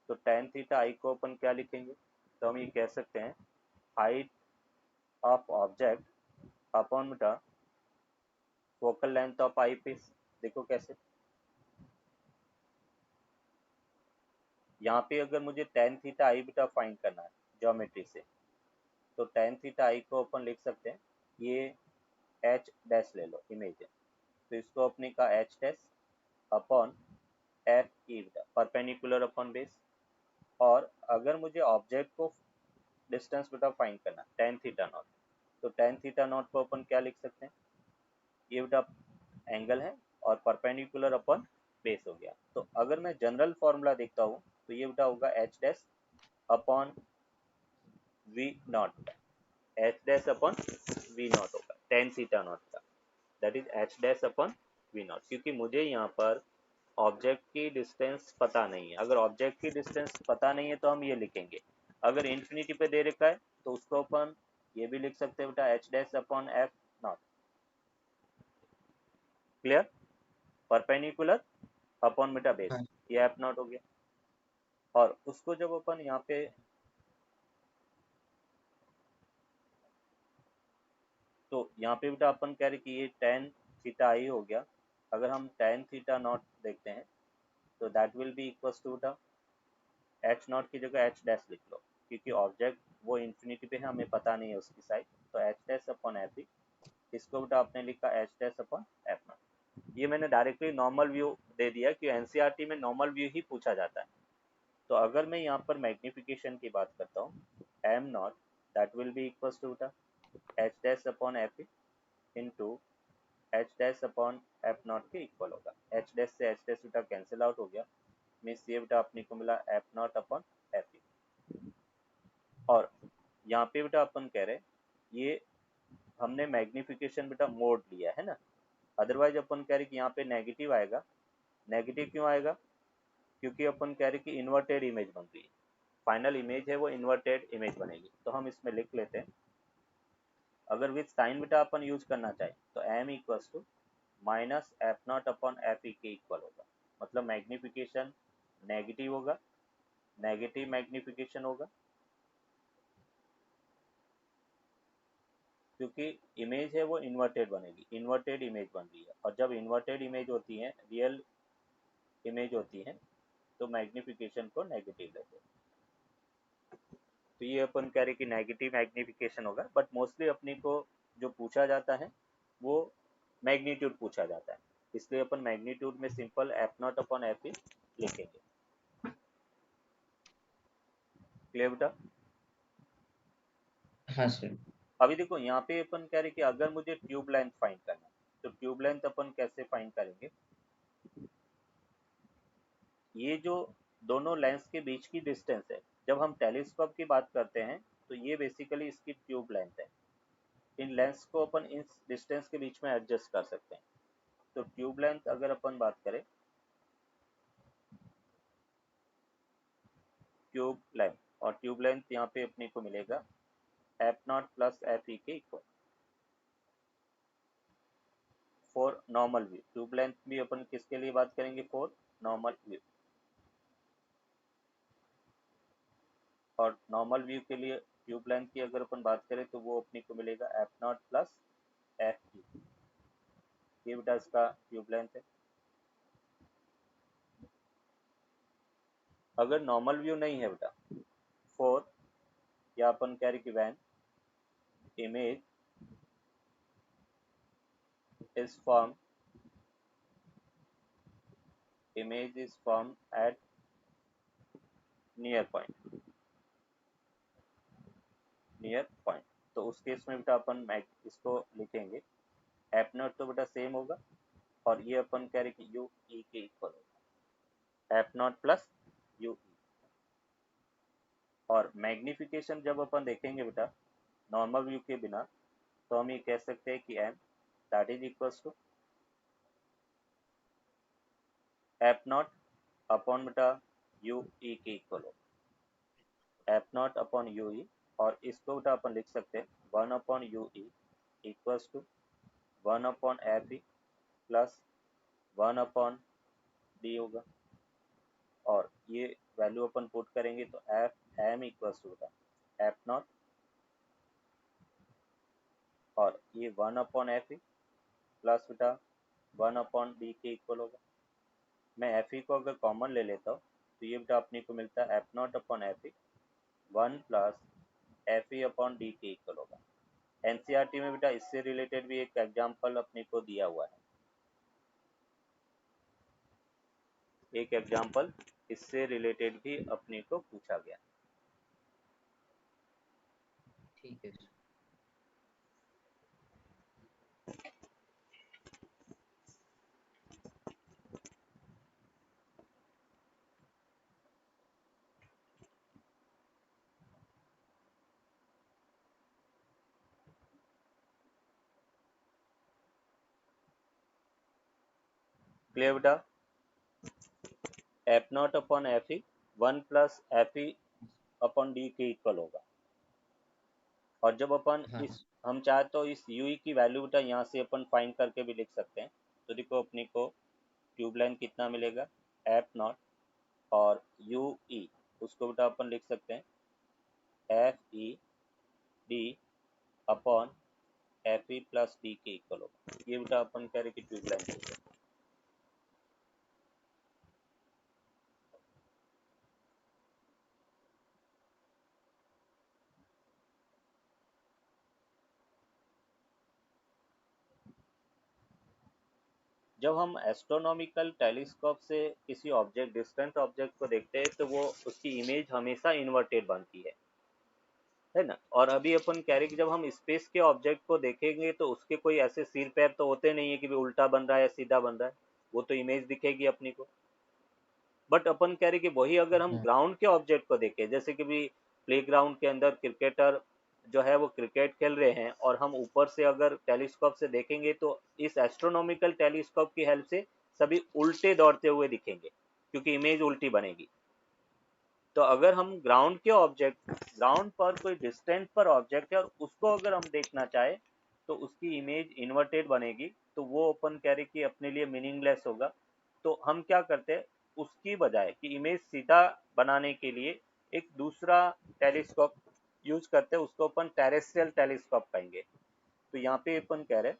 तो टेन थीटा आई को अपन क्या लिखेंगे, तो हम ये कह सकते हैं हाइट ऑफ ऑब्जेक्ट अपॉन बेटा focal length of eyepiece. देखो कैसे, यहाँ पे अगर मुझे टेन थीटा आई बेटा फाइंड करना है ज्योमेट्री से, तो टेन थीटा आई को अपन लिख सकते हैं, ये एच डैश ले लो इमेज है, तो इसको अपने का H dash upon F E बेटा परपेंडिकुलर अपॉन बेस। और अगर मुझे ऑब्जेक्ट को डिस्टेंस बेटा फाइंड करना टेन थीटा नॉट, तो टेन थीटा नॉट को अपन क्या लिख सकते हैं, ये बेटा एंगल है और परपेंडिकुलर अपन बेस हो गया। तो अगर मैं जनरल फॉर्मूला देखता हूँ तो ये बेटा होगा H dash upon v not, h dash upon v not होगा टेन थीटा नॉट का, that is h dash upon v not. क्योंकि मुझे यहाँ पर ऑब्जेक्ट की डिस्टेंस पता नहीं है, अगर ऑब्जेक्ट की डिस्टेंस पता नहीं है तो हम ये लिखेंगे, अगर इन्फिनिटी पे दे रखा है तो उसको अपन ये भी लिख सकते हैं बेटा H dash upon F not. Clear? Perpendicular upon बेटा बेस, हाँ ये एफ नॉट हो गया। और उसको जब अपन यहाँ पे तो यहाँ पे बेटा अपन कह रहे कि ये टेन थीटा आई हो गया, अगर हम टेन थीटा नॉट देखते हैं तो that will be equals to बेटा एच नॉट की जगह एच डैश लिख लो, क्योंकि ऑब्जेक्ट वो इन्फिनिटी पे है, हमें पता नहीं है उसकी साइड, तो एच डैश अपॉन एफ ही, इसको बेटा आपने लिखा H dash upon F not. ये मैंने डायरेक्टली नॉर्मल व्यू दे दिया कि एनसीईआरटी में नॉर्मल व्यू ही पूछा जाता है। तो अगर मैं यहाँ पर मैग्निफिकेशन की बात करता हूँ, M naught that will be equals to बेटा एच डैश अपॉन एफ ही into H dash upon F not के इक्वल होगा। एच डैश से एच डैश बेटा कैंसिल आउट हो गया, मीन्स ये बेटा अपने को मिला F not upon F E. और यहाँ पे बेटा अपन कह रहे ये हमने मैग्निफिकेशन बेटा मोड लिया है ना, अदरवाइज अपन कह रहे कि यहाँ पे नेगेटिव आएगा। नेगेटिव क्यों आएगा? क्योंकि अपन कह रहे कि इन्वर्टेड इमेज बन रही है, फाइनल इमेज है वो इन्वर्टेड इमेज बनेगी। तो हम इसमें लिख लेते हैं, अगर विथ साइन बेटा अपन यूज करना चाहे तो m equals to minus F not upon F E के इक्वल होगा, मतलब मैग्निफिकेशन नेगेटिव होगा, नेगेटिव मैग्निफिकेशन होगा, क्योंकि इमेज है वो इन्वर्टेड बनेगी, इन्वर्टेड इमेज बन रही है। और जब इन्वर्टेड इमेज होती है, रियल इमेज होती है, तो मैग्निफिकेशन को नेगेटिव लेते हैं। तो ये अपन कह रहे कि नेगेटिव मैग्निफिकेशन होगा, बट मोस्टली अपने को जो पूछा जाता है वो मैग्नीट्यूड पूछा जाता है, इसलिए अपन मैग्नीट्यूड में simple F not upon F E लिखेंगे। क्लियर बेटा? हाँ सर। अभी देखो यहाँ पे अपन कह रहे कि अगर मुझे ट्यूब लेंथ फाइंड करना है तो ट्यूब लेंथ अपन कैसे फाइंड करेंगे? ये जो दोनों लेंस के बीच की डिस्टेंस है, जब हम टेलीस्कोप की बात करते हैं तो ये बेसिकली इसकी ट्यूब लेंथ है। इन लेंस को अपन इस डिस्टेंस के बीच में एडजस्ट कर सकते हैं। तो ट्यूब लेंथ अगर अपन बात करें, ट्यूब लेंथ, और ट्यूब लेंथ यहाँ पे अपने को मिलेगा एफ नॉट प्लस एफ ई के equal for normal view. Tube length भी अपन किसके लिए बात करेंगे? For normal view. और नॉर्मल व्यू के लिए ट्यूब लेंथ की अगर अपन बात करें तो वो अपने को मिलेगा F naught plus F e, ये बेटा इसका ट्यूब लेंथ है। अगर नॉर्मल व्यू नहीं है बेटा, फॉर या अपन कह रहे कि when image is formed, image is formed at near point, near point, तो उस केस में बेटा अपन इसको लिखेंगे एफ नॉट तो बेटा सेम होगा, और ये अपन कह रहे कि यू ई के इक्वल होगा f naught plus you e. और मैग्निफिकेशन जब अपन देखेंगे बेटा नॉर्मल व्यू के बिना, तो हम ये कह सकते हैं कि m that is equals to f not upon बेटा यू ई के इक्वल होगा, f not upon you e. और इसको बेटा अपन लिख सकते हैं one upon you e equals to one upon F e plus one upon d होगा। और ये वैल्यू अपन पुट करेंगे तो एफ एम इक्वल्स टू होगा एफ नॉट, और ये one upon F e plus बेटा वन अपॉन डी के इक्वल होगा। मैं एफ ई को अगर कॉमन ले लेता हूँ तो ये बेटा अपने को मिलता है f not upon F E one plus F E upon D के इक्वल होगा। एनसीईआरटी में बेटा इससे रिलेटेड भी एक एग्जाम्पल अपने को दिया हुआ है, एक एग्जाम्पल इससे रिलेटेड भी अपने को पूछा गया। ठीक है। क्लियर बेटा? F not upon F E 1 plus F E upon D के इक्वल होगा। और जब अपन हाँ इस हम चाहे तो इस यू की वैल्यू बेटा यहाँ से अपन फाइंड करके भी लिख सकते हैं। तो देखो अपने को ट्यूब लाइन कितना मिलेगा, एफ नॉट और यू ई, उसको बेटा अपन लिख सकते हैं F E D upon F e plus D के इक्वल होगा। ये बेटा अपन कह रहे कि ट्यूब लाइन है। जब हम एस्ट्रोनॉमिकल टेलीस्कोप से किसी ऑब्जेक्ट डिस्टेंट ऑब्जेक्ट को देखते हैं तो वो उसकी इमेज हमेशा इन्वर्टेड बनती है ना। और अभी अपन कह रहे कि जब हम स्पेस के ऑब्जेक्ट को देखेंगे तो उसके कोई ऐसे सिर पैर तो होते नहीं है कि भी उल्टा बन रहा है या सीधा बन रहा है, वो तो इमेज दिखेगी अपनी को। बट अपन कह रहे कि वही अगर हम हाँ ग्राउंड के ऑब्जेक्ट को देखें, जैसे कि भी प्ले ग्राउंड के अंदर क्रिकेटर जो है वो क्रिकेट खेल रहे हैं और हम ऊपर से अगर टेलीस्कोप से देखेंगे तो इस एस्ट्रोनॉमिकल टेलीस्कोप की हेल्प से सभी उल्टे दौड़ते हुए दिखेंगे क्योंकि इमेज उल्टी बनेगी। तो अगर हम ग्राउंड के ऑब्जेक्ट, ग्राउंड पर कोई डिस्टेंस पर ऑब्जेक्ट है और उसको अगर हम देखना चाहे तो उसकी इमेज इन्वर्टेड बनेगी, तो वो अपन कह रहे कि अपने लिए मीनिंगलेस होगा। तो हम क्या करते हैं, उसकी बजाय कि इमेज सीधा बनाने के लिए एक दूसरा टेलीस्कोप यूज करते हैं, उसको अपन टेरेस्ट्रियल टेलीस्कोप कहेंगे। तो यहाँ पे अपन कह रहे हैं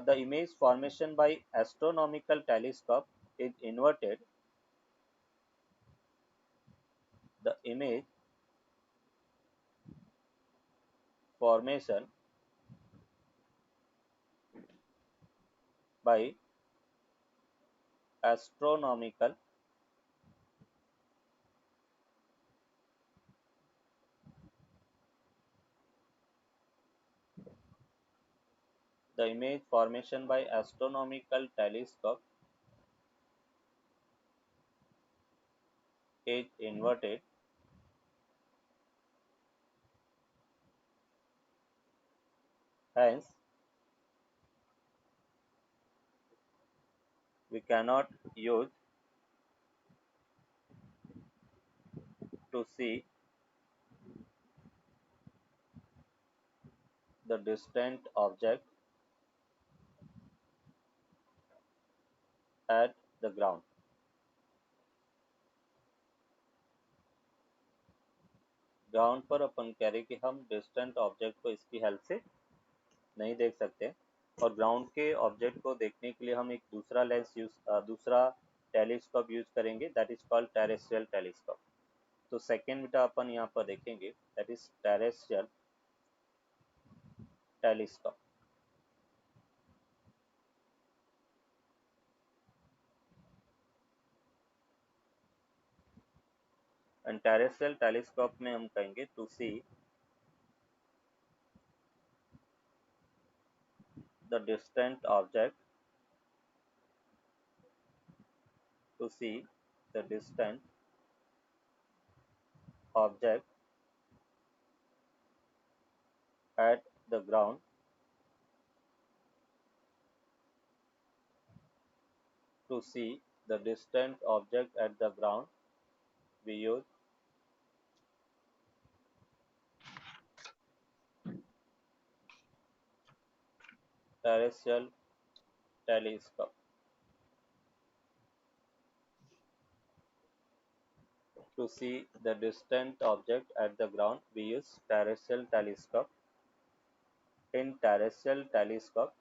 the image formation by astronomical telescope is inverted. The image formation by astronomical the image formation by astronomical telescope is inverted. Hence we cannot use to see the distant object at the ground. Ground पर अपन कह रहे कि हम distant object को इसकी help से नहीं देख सकते। और ग्राउंड के ऑब्जेक्ट को देखने के लिए हम एक दूसरा लेंस दूसरा टेलीस्कोप यूज करेंगे, that is called terrestrial telescope. तो सेकेंड बेटा अपन यहाँ पर देखेंगे that is terrestrial telescope. And terrestrial telescope में हम कहेंगे to see the distant object, to see the distant object at the ground. To see the distant object at the ground, we use terrestrial telescope. To see the distant object at the ground, we use terrestrial telescope. In terrestrial telescope,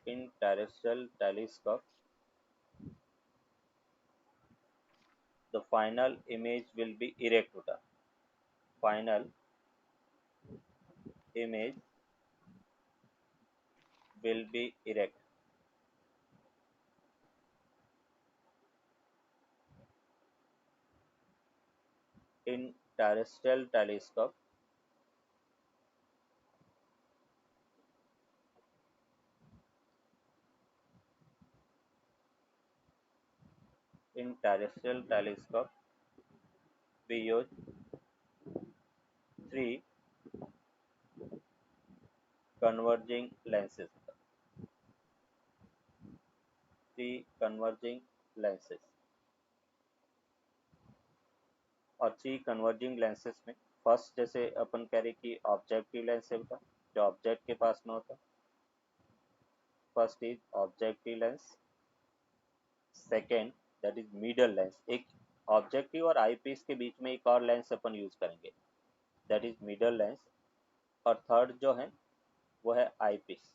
in terrestrial telescope, the final image will be erect. Final image will be erect. In terrestrial telescope, in terrestrial telescope, we use three converging lenses, three converging lenses. और three converging lenses में first जैसे अपन कह रहे कि objective lens है बेटा, जो object के पास में होता है। First is objective lens, second that is middle lens. एक ऑब्जेक्टिव और आई पीस के बीच में एक और लेंस अपन यूज करेंगे, दैट इज मिडल लेंस। और थर्ड जो है वो है आई पीस,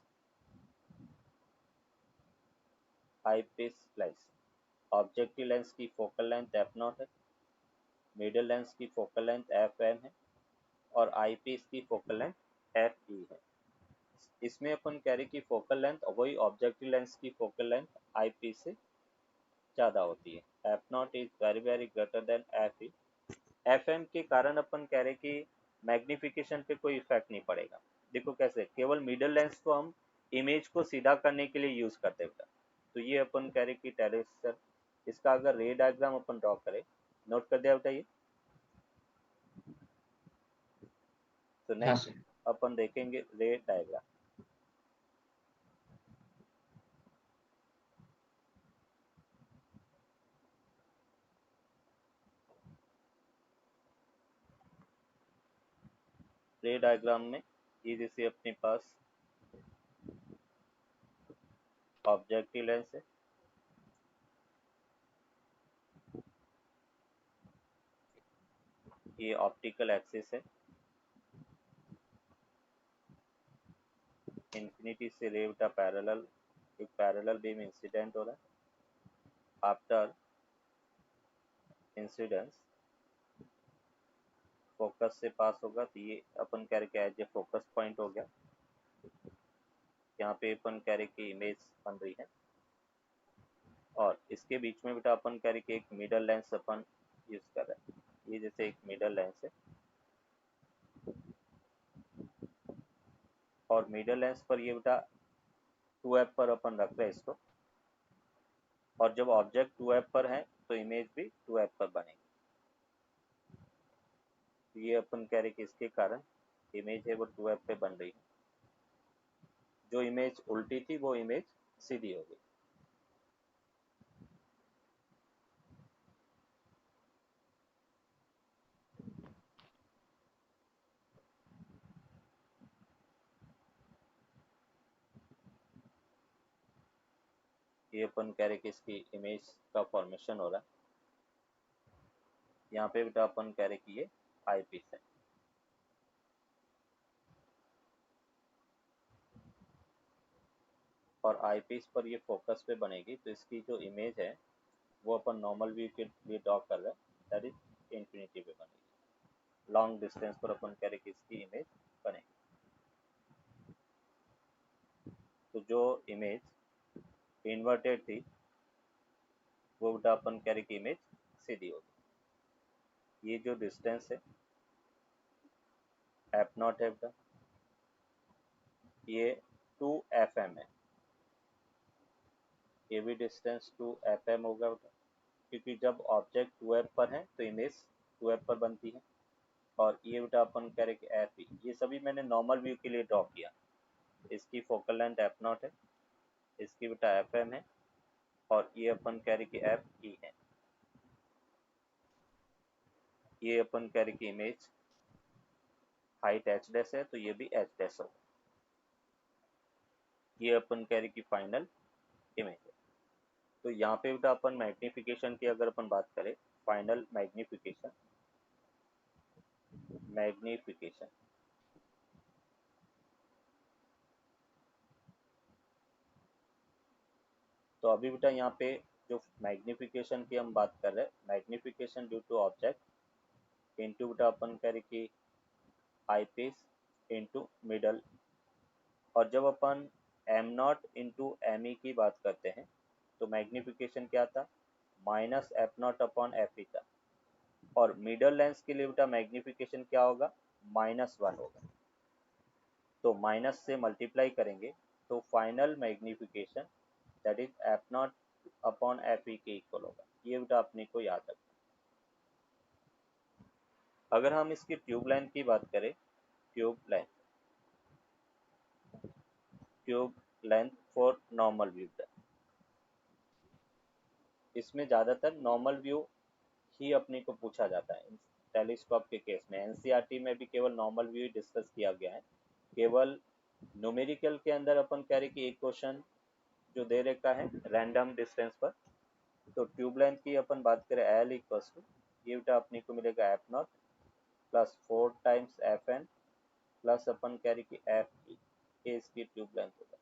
आई पीस लेंस। ऑब्जेक्टिव लेंस की फोकल लेंथ एफ नॉट है, मिडल लेंस की फोकल लेंथ एफ एम है, और आई पीस की फोकल लेंथ एफ ई है। इसमें अपन कह रहे कि फोकल लेंथ वही ऑब्जेक्टिव लेंस की फोकल लेंथ आई पीस से ज़्यादा होती है। F not is very very greater than F e. F m के कारण अपन कह रहे कि मैग्निफिकेशन पे कोई इफेक्ट नहीं पड़ेगा। देखो कैसे, केवल मिडल लेंस को हम इमेज को सीधा करने के लिए यूज करते हैं। तो ये अपन कह रहे कि टेरेस्टर, इसका अगर रे डायग्राम अपन ड्रॉ करें, नोट कर दिया बेटा ये। तो हाँ नेक्स्ट सर। अपन देखेंगे रे डायग्राम। रे डायग्राम में ये जैसे अपने पास ऑब्जेक्टिव लेंस है, ये ऑप्टिकल एक्सिस है, इंफिनिटी से रे बेटा पैरेलल, एक पैरेलल बीम इंसिडेंट हो रहा है। आफ्टर इंसिडेंस फोकस से पास होगा, तो ये अपन कह रहे क्या है, जो फोकस पॉइंट हो गया। यहाँ पे अपन कह रहे कि इमेज बन रही है, और इसके बीच में बेटा अपन कह रहे कि एक मिडल लेंस अपन यूज कर रहे हैं। ये जैसे एक मिडल लेंस है, और मिडल लेंस पर ये बेटा 2f पर अपन रख रहे हैं इसको, और जब ऑब्जेक्ट 2f पर है तो इमेज भी 2f पर बनेगी। तो ये अपन कह रहे कि इसके कारण इमेज है वो 2f पे बन रही है। जो इमेज उल्टी थी वो इमेज सीधी हो गई। ये अपन कह रहे कि इसकी इमेज का फॉर्मेशन हो रहा है। यहाँ पे बेटा अपन कह रहे कि ये आई पीस है, और आई पीस पर ये फोकस पे बनेगी। तो इसकी जो इमेज है वो अपन नॉर्मल व्यू के लिए ड्रॉ कर रहे हैं, दैट इज इंफिनिटी पे बनेगी। लॉन्ग डिस्टेंस पर अपन कह रहे कि इसकी इमेज बनेगी। तो जो इमेज इन्वर्टेड थी वो बेटा अपन कह रहे कि इमेज सीधी होगी। ये जो डिस्टेंस है एफ नॉट है बेटा, ये 2fm है। ये भी डिस्टेंस 2fm होगा बेटा, क्योंकि जब ऑब्जेक्ट 2f पर है तो इमेज 2f पर बनती है। और ये बेटा अपन कह रहे कि एफ ई, ये सभी मैंने नॉर्मल व्यू के लिए ड्रॉ किया। इसकी फोकल लेंथ एफ नॉट है, इसकी बेटा एफ एम है, और ये अपन कह रहे कि एफ ई है। ये अपन कह रहे कि इमेज हाइट एच डैश है, तो ये भी एच डैश होगा। ये अपन कह रहे कि फाइनल इमेज है। तो यहाँ पे बेटा अपन मैग्निफिकेशन की अगर अपन बात करें, फाइनल मैग्निफिकेशन, मैग्निफिकेशन तो अभी बेटा यहाँ पे जो मैग्निफिकेशन की हम बात कर रहे हैं, magnification due to object into बेटा अपन कह रहे कि आई पीस इनटू मिडल। और जब अपन M not into M E की बात करते हैं तो मैग्निफिकेशन क्या था, minus F not upon F E था। और मिडल लेंस के लिए बेटा मैग्निफिकेशन क्या होगा, -1 होगा। तो माइनस से मल्टीप्लाई करेंगे तो final magnification that is F not upon F E के इक्वल होगा। ये बेटा अपने को याद रखना। अगर हम इसकी ट्यूब लेंथ की बात करें, tube length for normal view, इसमें ज़्यादातर नॉर्मल व्यू ही अपने को पूछा जाता है टेलीस्कोप के केस में। एनसीईआरटी में भी केवल नॉर्मल व्यू ही डिस्कस किया गया है। केवल न्यूमेरिकल के अंदर अपन कह रहे कि एक क्वेश्चन जो दे रखा है रैंडम डिस्टेंस पर, तो ट्यूब लेंथ की अपन बात करें एल इक्वल्स टू, ये बेटा अपने को मिलेगा F naught plus 4 times F N plus अपन कह रहे कि एफ ई, ये इसकी ट्यूब लेंथ होगा।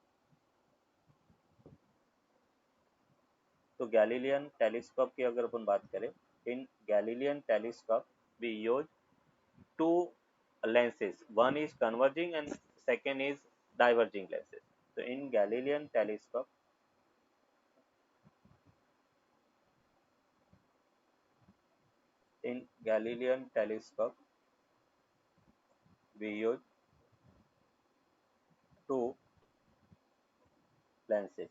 तो गैलीलियन टेलीस्कोप की अगर अपन बात करें, in Galilean telescope we use two lenses, one is converging and second is diverging lenses. So in Galilean telescope we use two lenses.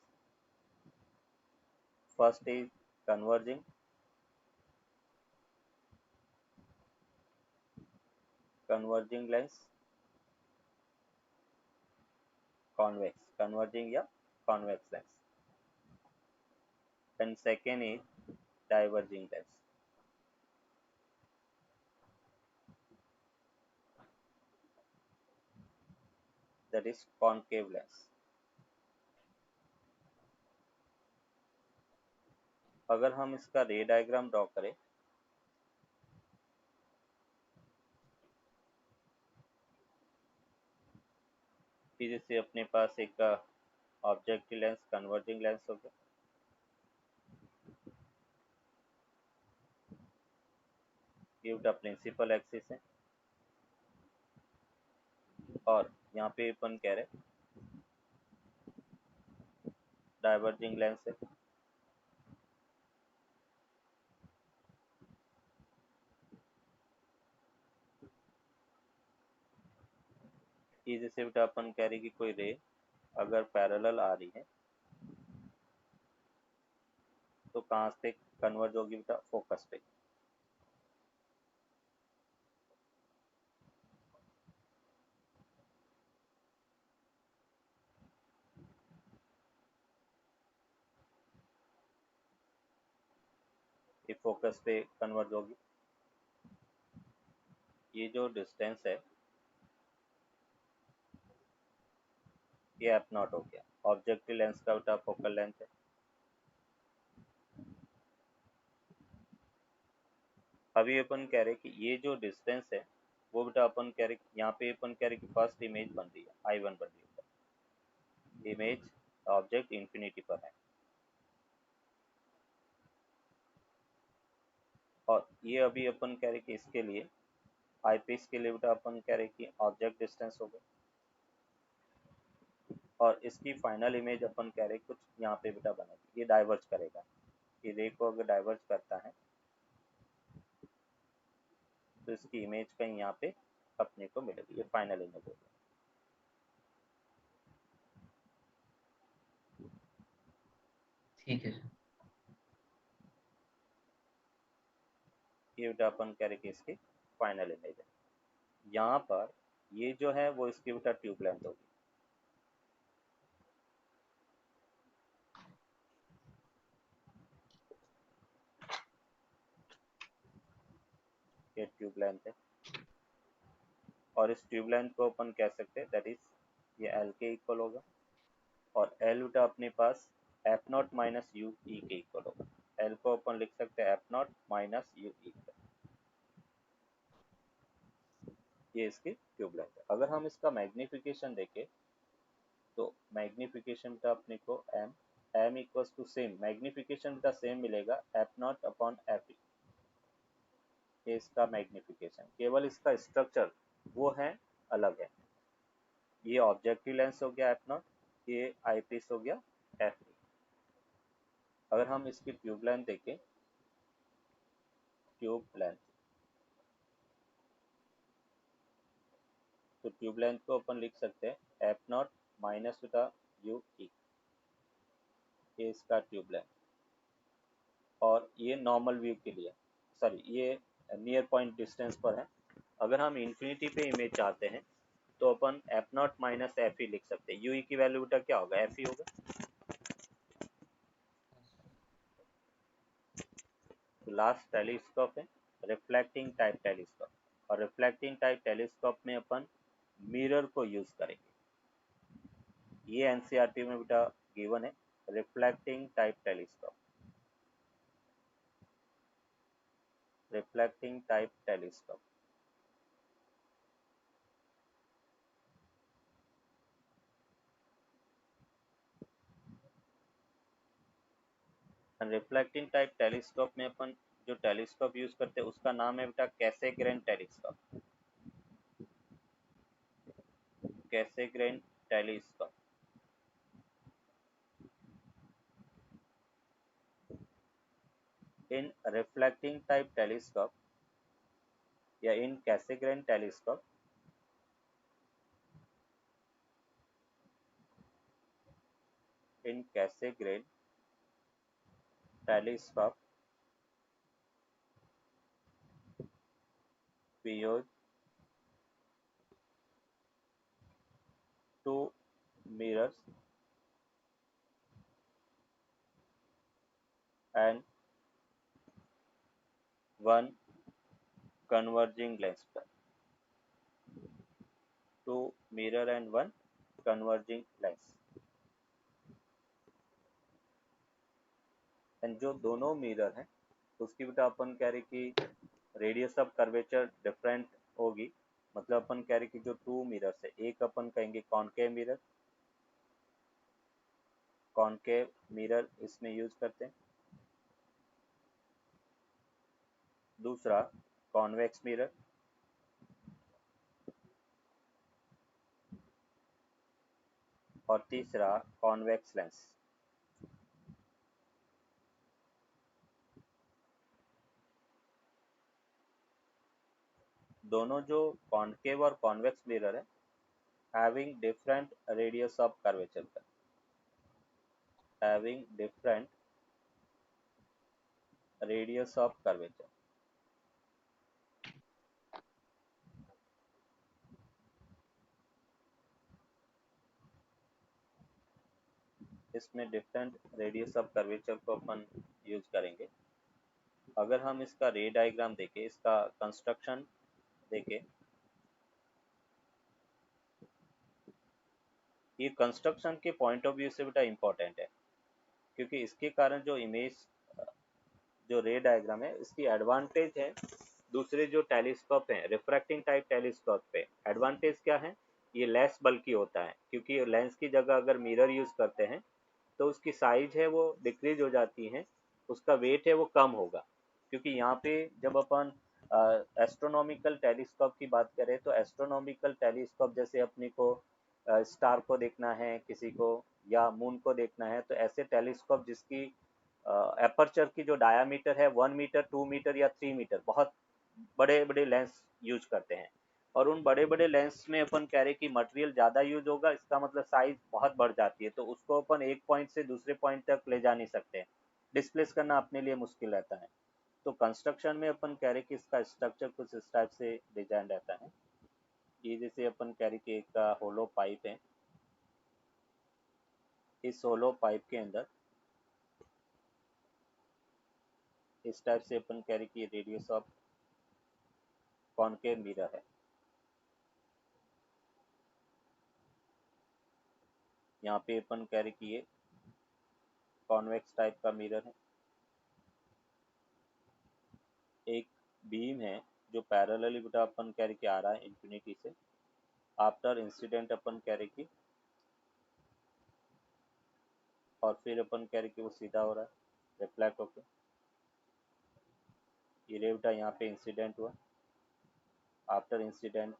First is converging lens, converging या convex lens, and second is diverging lens, that is concave lens. अगर हम इसका रे diagram draw करें, कि जैसे अपने पास एक ऑब्जेक्टिव लेंस कन्वर्जिंग लेंस हो गया, ये उसका प्रिंसिपल एक्सिस है, और यहाँ पे अपन कह रहे डाइवर्जिंग लेंस है। ये जैसे बेटा अपन कह रहे कि कोई रे अगर पैरेलल आ रही है तो कहाँ से कन्वर्ज होगी बेटा, फोकस पे। ये फोकस पे कन्वर्ज होगी। ये जो डिस्टेंस है ये एफ नॉट हो गया, ऑब्जेक्टिव लेंस का बेटा फोकल लेंथ है। अभी अपन कह रहे कि ये जो डिस्टेंस है वो बेटा अपन कह रहे यहाँ पे अपन कह रहे कि फर्स्ट इमेज बन रही है, I1 बन रही है, इमेज ऑब्जेक्ट इंफिनिटी पर है, और ये अभी अपन कह रहे कि इसके लिए आईपीस के लिए बेटा अपन कह रहे कि ऑब्जेक्ट डिस्टेंस हो गया, और इसकी फाइनल इमेज अपन कह रहे कुछ यहाँ पे बेटा बनेगी, ये डाइवर्ज करेगा, ये रे को अगर डाइवर्ज करता है तो इसकी इमेज कहीं यहाँ पे अपने को मिलेगी, ये फाइनल इमेज होगी। ठीक है सर। ये बेटा अपन कह रहे कि इसकी फाइनल इमेज है। यहाँ पर ये जो है वो इसकी बेटा ट्यूब लेंथ होगी, ये ट्यूब लेंथ है, और इस ट्यूब लेंथ को अपन कह सकते हैं दैट इज ये एल के इक्वल होगा, और एल बेटा अपने पास एफ नॉट माइनस यू ई के इक्वल होगा। एल को अपन लिख सकते हैं F naught minus U E, ये इसकी ट्यूब लेंथ है। अगर हम इसका मैग्निफिकेशन देखें तो मैग्निफिकेशन का अपने को m equals to same, magnification का सेम मिलेगा F not upon F e, ये इसका मैग्निफिकेशन, केवल इसका स्ट्रक्चर वो है अलग है। ये ऑब्जेक्टिव लेंस हो गया एफ नॉट, ये आई पीस हो गया एफ ई। अगर हम इसकी ट्यूब लेंथ देखें, ट्यूब लेंथ, तो ट्यूब लेंथ को अपन लिख सकते हैं एफ नॉट माइनस बेटा यू ई, ये इसका ट्यूब लेंथ, और ये नॉर्मल व्यू के लिए, सॉरी ये नियर पॉइंट डिस्टेंस पर है, अगर हम इन्फिनिटी पे इमेज चाहते हैं तो अपन एफ नॉट माइनस एफ ही लिख सकते हैं। यू की वैल्यू बेटा क्या होगा, एफ ही होगा। तो लास्ट टेलीस्कोप है रिफ्लेक्टिंग टाइप टेलीस्कोप, और रिफ्लेक्टिंग टाइप टेलीस्कोप में अपन मिरर को यूज करेंगे। ये एनसीईआरटी में बेटा गिवन है, reflecting type telescope, reflecting type telescope. Reflecting type telescope में अपन जो टेलीस्कोप यूज करते हैं उसका नाम है बेटा Cassegrain telescope, Cassegrain telescope. In reflecting type telescope या in Cassegrain telescope in Cassegrain telescope we use two mirrors and one converging lens, two mirror and one converging lens। And जो दोनों mirror हैं उसकी बेटा अपन कह रहे कि रेडियस ऑफ कर्वेचर डिफरेंट होगी। मतलब अपन कह रहे कि जो टू मिरर्स है, एक अपन कहेंगे कॉनकेव मिरर, कॉनकेव मिरर इसमें यूज करते हैं। दूसरा कॉन्वेक्स मिरर, और तीसरा कॉन्वेक्स लेंस। दोनों जो कॉनकेव और कॉन्वेक्स मिरर है having different radius of curvature, having different radius of curvature। इसमें डिफरेंट रेडियस ऑफ कर्वेचर को अपन यूज करेंगे। अगर हम इसका रे डायग्राम देखें, इसका कंस्ट्रक्शन देखें, ये कंस्ट्रक्शन के पॉइंट ऑफ व्यू से बेटा इम्पोर्टेंट है, क्योंकि इसके कारण जो इमेज जो रे डायग्राम है इसकी एडवांटेज है दूसरे जो टेलीस्कोप है रिफ्रैक्टिंग टाइप टेलीस्कोप पे। एडवांटेज क्या है, ये लेस बल्की होता है, क्योंकि लेंस की जगह अगर मिरर यूज करते हैं तो उसकी साइज है वो डिक्रीज हो जाती है, उसका वेट है वो कम होगा। क्योंकि यहाँ पे जब अपन एस्ट्रोनॉमिकल टेलीस्कोप की बात करें तो एस्ट्रोनॉमिकल टेलीस्कोप जैसे अपने को स्टार को देखना है किसी को, या मून को देखना है, तो ऐसे टेलीस्कोप जिसकी एपर्चर की जो डायामीटर है 1 मीटर 2 मीटर या 3 मीटर, बहुत बड़े बड़े लेंस यूज करते हैं। और उन बड़े बड़े लेंस में अपन कह रहे कि मटेरियल ज़्यादा यूज होगा, इसका मतलब साइज बहुत बढ़ जाती है, तो उसको अपन एक पॉइंट से दूसरे पॉइंट तक ले जा नहीं सकते, डिस्प्लेस करना अपने लिए मुश्किल रहता है। तो कंस्ट्रक्शन में अपन कह रहे कि इसका स्ट्रक्चर कुछ इस टाइप से डिजाइन रहता है। ये जैसे अपन कह रहे कि एक होलो पाइप है, इस होलो पाइप के अंदर इस टाइप से अपन कह रहे कि रेडियस ऑफ कॉनकेव मिरर है। यहाँ पे अपन कह रहे कि ये कॉन्वेक्स टाइप का मिरर है। एक बीम है जो पैरेलली बेटा अपन कह रहे कि आ रहा है इंफिनिटी से, आफ्टर इंसिडेंट अपन कह रहे कि, और फिर अपन कह रहे कि वो सीधा हो रहा है रिफ्लेक्ट होके। ये बेटा यहाँ पे इंसिडेंट हुआ, आफ्टर इंसिडेंट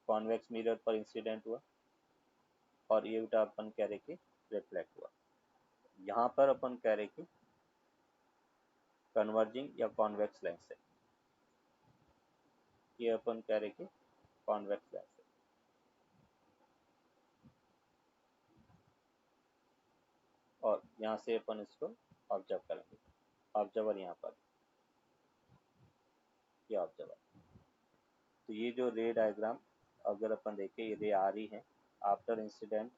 कॉन्वेक्स मिरर पर इंसिडेंट हुआ, और ये बेटा अपन कह रहे कि रिफ्लेक्ट हुआ। यहाँ पर अपन कह रहे कि कन्वर्जिंग या कॉन्वेक्स लेंस है, ये अपन कह रहे कि कॉन्वेक्स लेंस है। और यहाँ से अपन इसको ऑब्जर्व करेंगे, ऑब्जर्वर यहाँ पर, ये ऑब्जर्वर। तो ये जो रे डायग्राम अगर अपन देखें, ये रे आ रही है आफ्टर इंसिडेंट,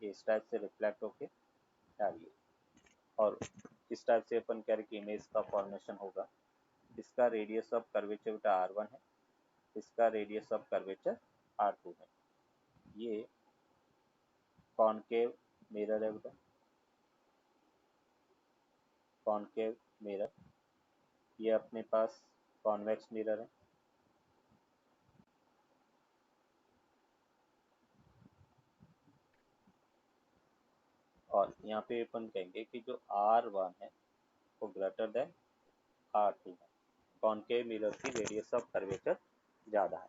ये इस टाइप से रिफ्लेक्ट होके आ रही है, और इस टाइप से अपन कह रहे कि इमेज का फॉर्मेशन होगा। इसका रेडियस ऑफ कर्वेचर बेटा R1 है, इसका रेडियस ऑफ कर्वेचर R2 है। ये कॉनकेव मिरर है बेटा, कॉनकेव मिरर। ये अपने पास कॉन्वेक्स मिरर है। और यहाँ पे अपन कहेंगे कि जो R1 है वो ग्रेटर देन R2 है, कॉनकेव मिरर की रेडियस ऑफ कर्वेचर ज़्यादा है।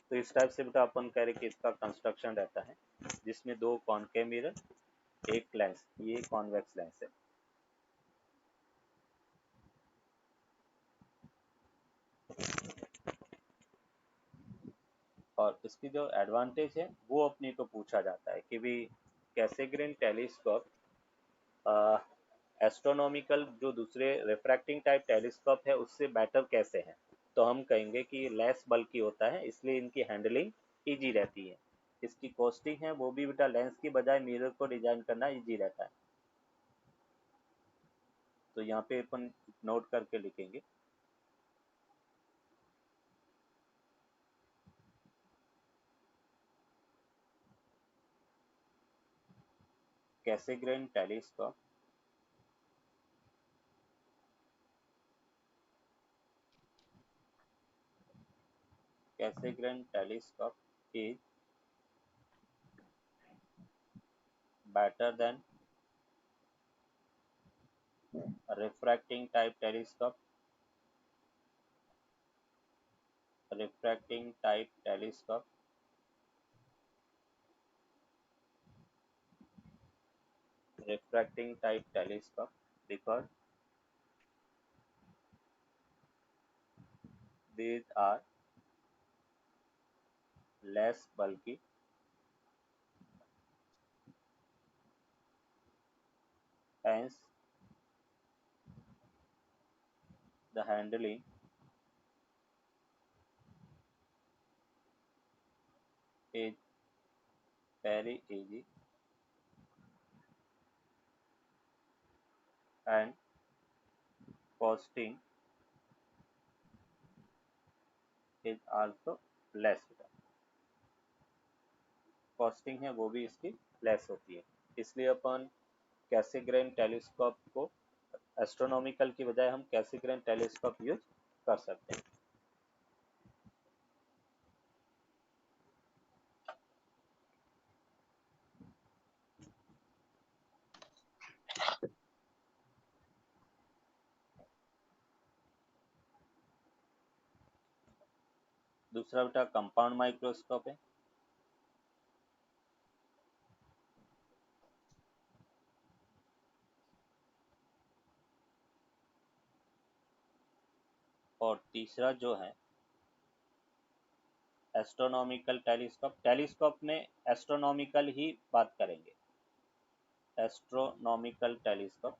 तो इस टाइप से बेटा अपन कह रहे कि इसका कंस्ट्रक्शन रहता है, जिसमें दो कॉनकेव मिरर, एक लेंस, ये कॉन्वेक्स लेंस है। और इसकी जो एडवांटेज है वो अपने को पूछा जाता है कि भी कैसेग्रेन टेलीस्कोप एस्ट्रोनॉमिकल जो दूसरे रिफ्रैक्टिंग टाइप टेलीस्कोप है उससे बेटर कैसे है। तो हम कहेंगे कि लेस बल्कि होता है, इसलिए इनकी हैंडलिंग इजी रहती है। इसकी कॉस्टिंग है वो भी बेटा लेंस की बजाय मिरर को डिजाइन करना इजी रहता है। तो यहाँ पे अपन नोट करके लिखेंगे, कैसेग्रेन telescope Cassegrain telescope is better than refracting type telescope. Refracting type telescope refracting type telescope because these are less bulky, hence the handling is very easy and costing is also less। Costing है वो भी इसकी less होती है, इसलिए अपन कैसेग्रेन telescope को astronomical की बजाय हम कैसेग्रेन टेलीस्कोप यूज कर सकते हैं। दूसरा बेटा कंपाउंड माइक्रोस्कोप है। और तीसरा जो है एस्ट्रोनॉमिकल टेलीस्कोप। टेलीस्कोप में एस्ट्रोनॉमिकल ही बात करेंगे, एस्ट्रोनॉमिकल टेलीस्कोप।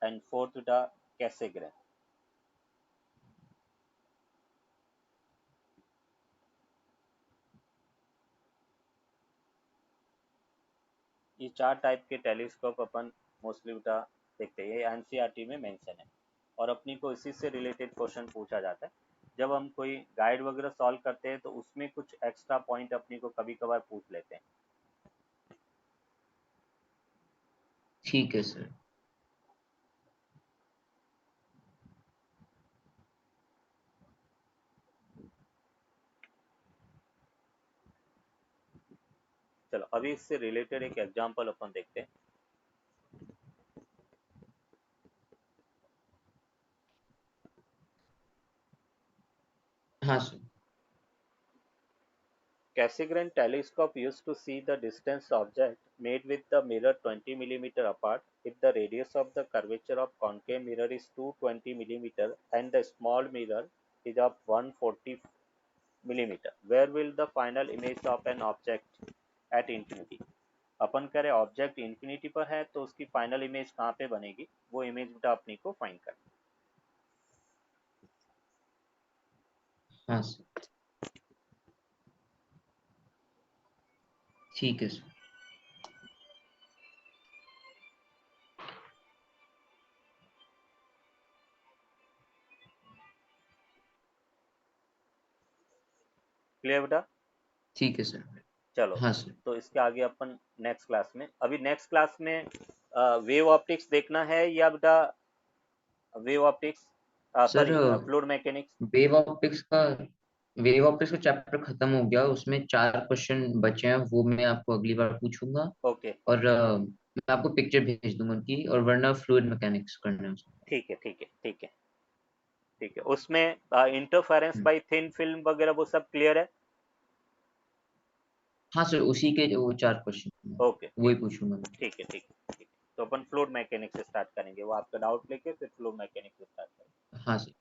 एंड फोर्थ बेटा कैसेग्रेन। ये चार टाइप के टेलीस्कोप अपन मोस्टली बेटा देखते हैं, ये एनसीईआरटी में मेंशन है और अपनी को इसी से रिलेटेड क्वेश्चन पूछा जाता है। जब हम कोई गाइड वगैरह सॉल्व करते हैं तो उसमें कुछ एक्स्ट्रा पॉइंट अपनी को कभी कभार पूछ लेते हैं। ठीक है सर। चलो अभी इससे रिलेटेड एक एग्जांपल अपन देखते हैं। हाँ sir. Cassegrain telescope used to see the distance object made with the mirror 20 mm apart if the radius of the curvature of concave mirror is 220 mm and the small mirror is of 140 millimeter. Where will the final image of an object at infinity? अपन करें object infinity पर है तो उसकी final image कहाँ पे बनेगी, वो image बेटा अपनी को फाइंड करना। हाँ सर, ठीक है सर। क्लियर बेटा? ठीक है सर। चलो हाँ सर। तो इसके आगे अपन नेक्स्ट क्लास में, अभी नेक्स्ट क्लास में वेव ऑप्टिक्स देखना है या बेटा wave optics, sir sorry fluid mechanics. Wave optics का चैप्टर खत्म हो गया, उसमें 4 क्वेश्चन बचे हैं, वो मैं आपको अगली बार पूछूंगा। ओके और मैं आपको पिक्चर भेज दूंगा उनकी, और वरना फ्लूइड मैकेनिक्स करना है उसमें। ठीक है ठीक है ठीक है ठीक है। उसमें इंटरफेरेंस बाय थिन फिल्म वगैरह वो सब क्लियर है? हाँ सर, उसी के वो 4 क्वेश्चन ओके वही ठीक पूछूंगा मैं। ठीक है ठीक है ठीक है। तो अपन फ्लूइड मैकेनिक्स से स्टार्ट करेंगे, वो आपका डाउट लेके फिर फ्लूइड मैकेनिक्स से स्टार्ट करेंगे। हाँ सर।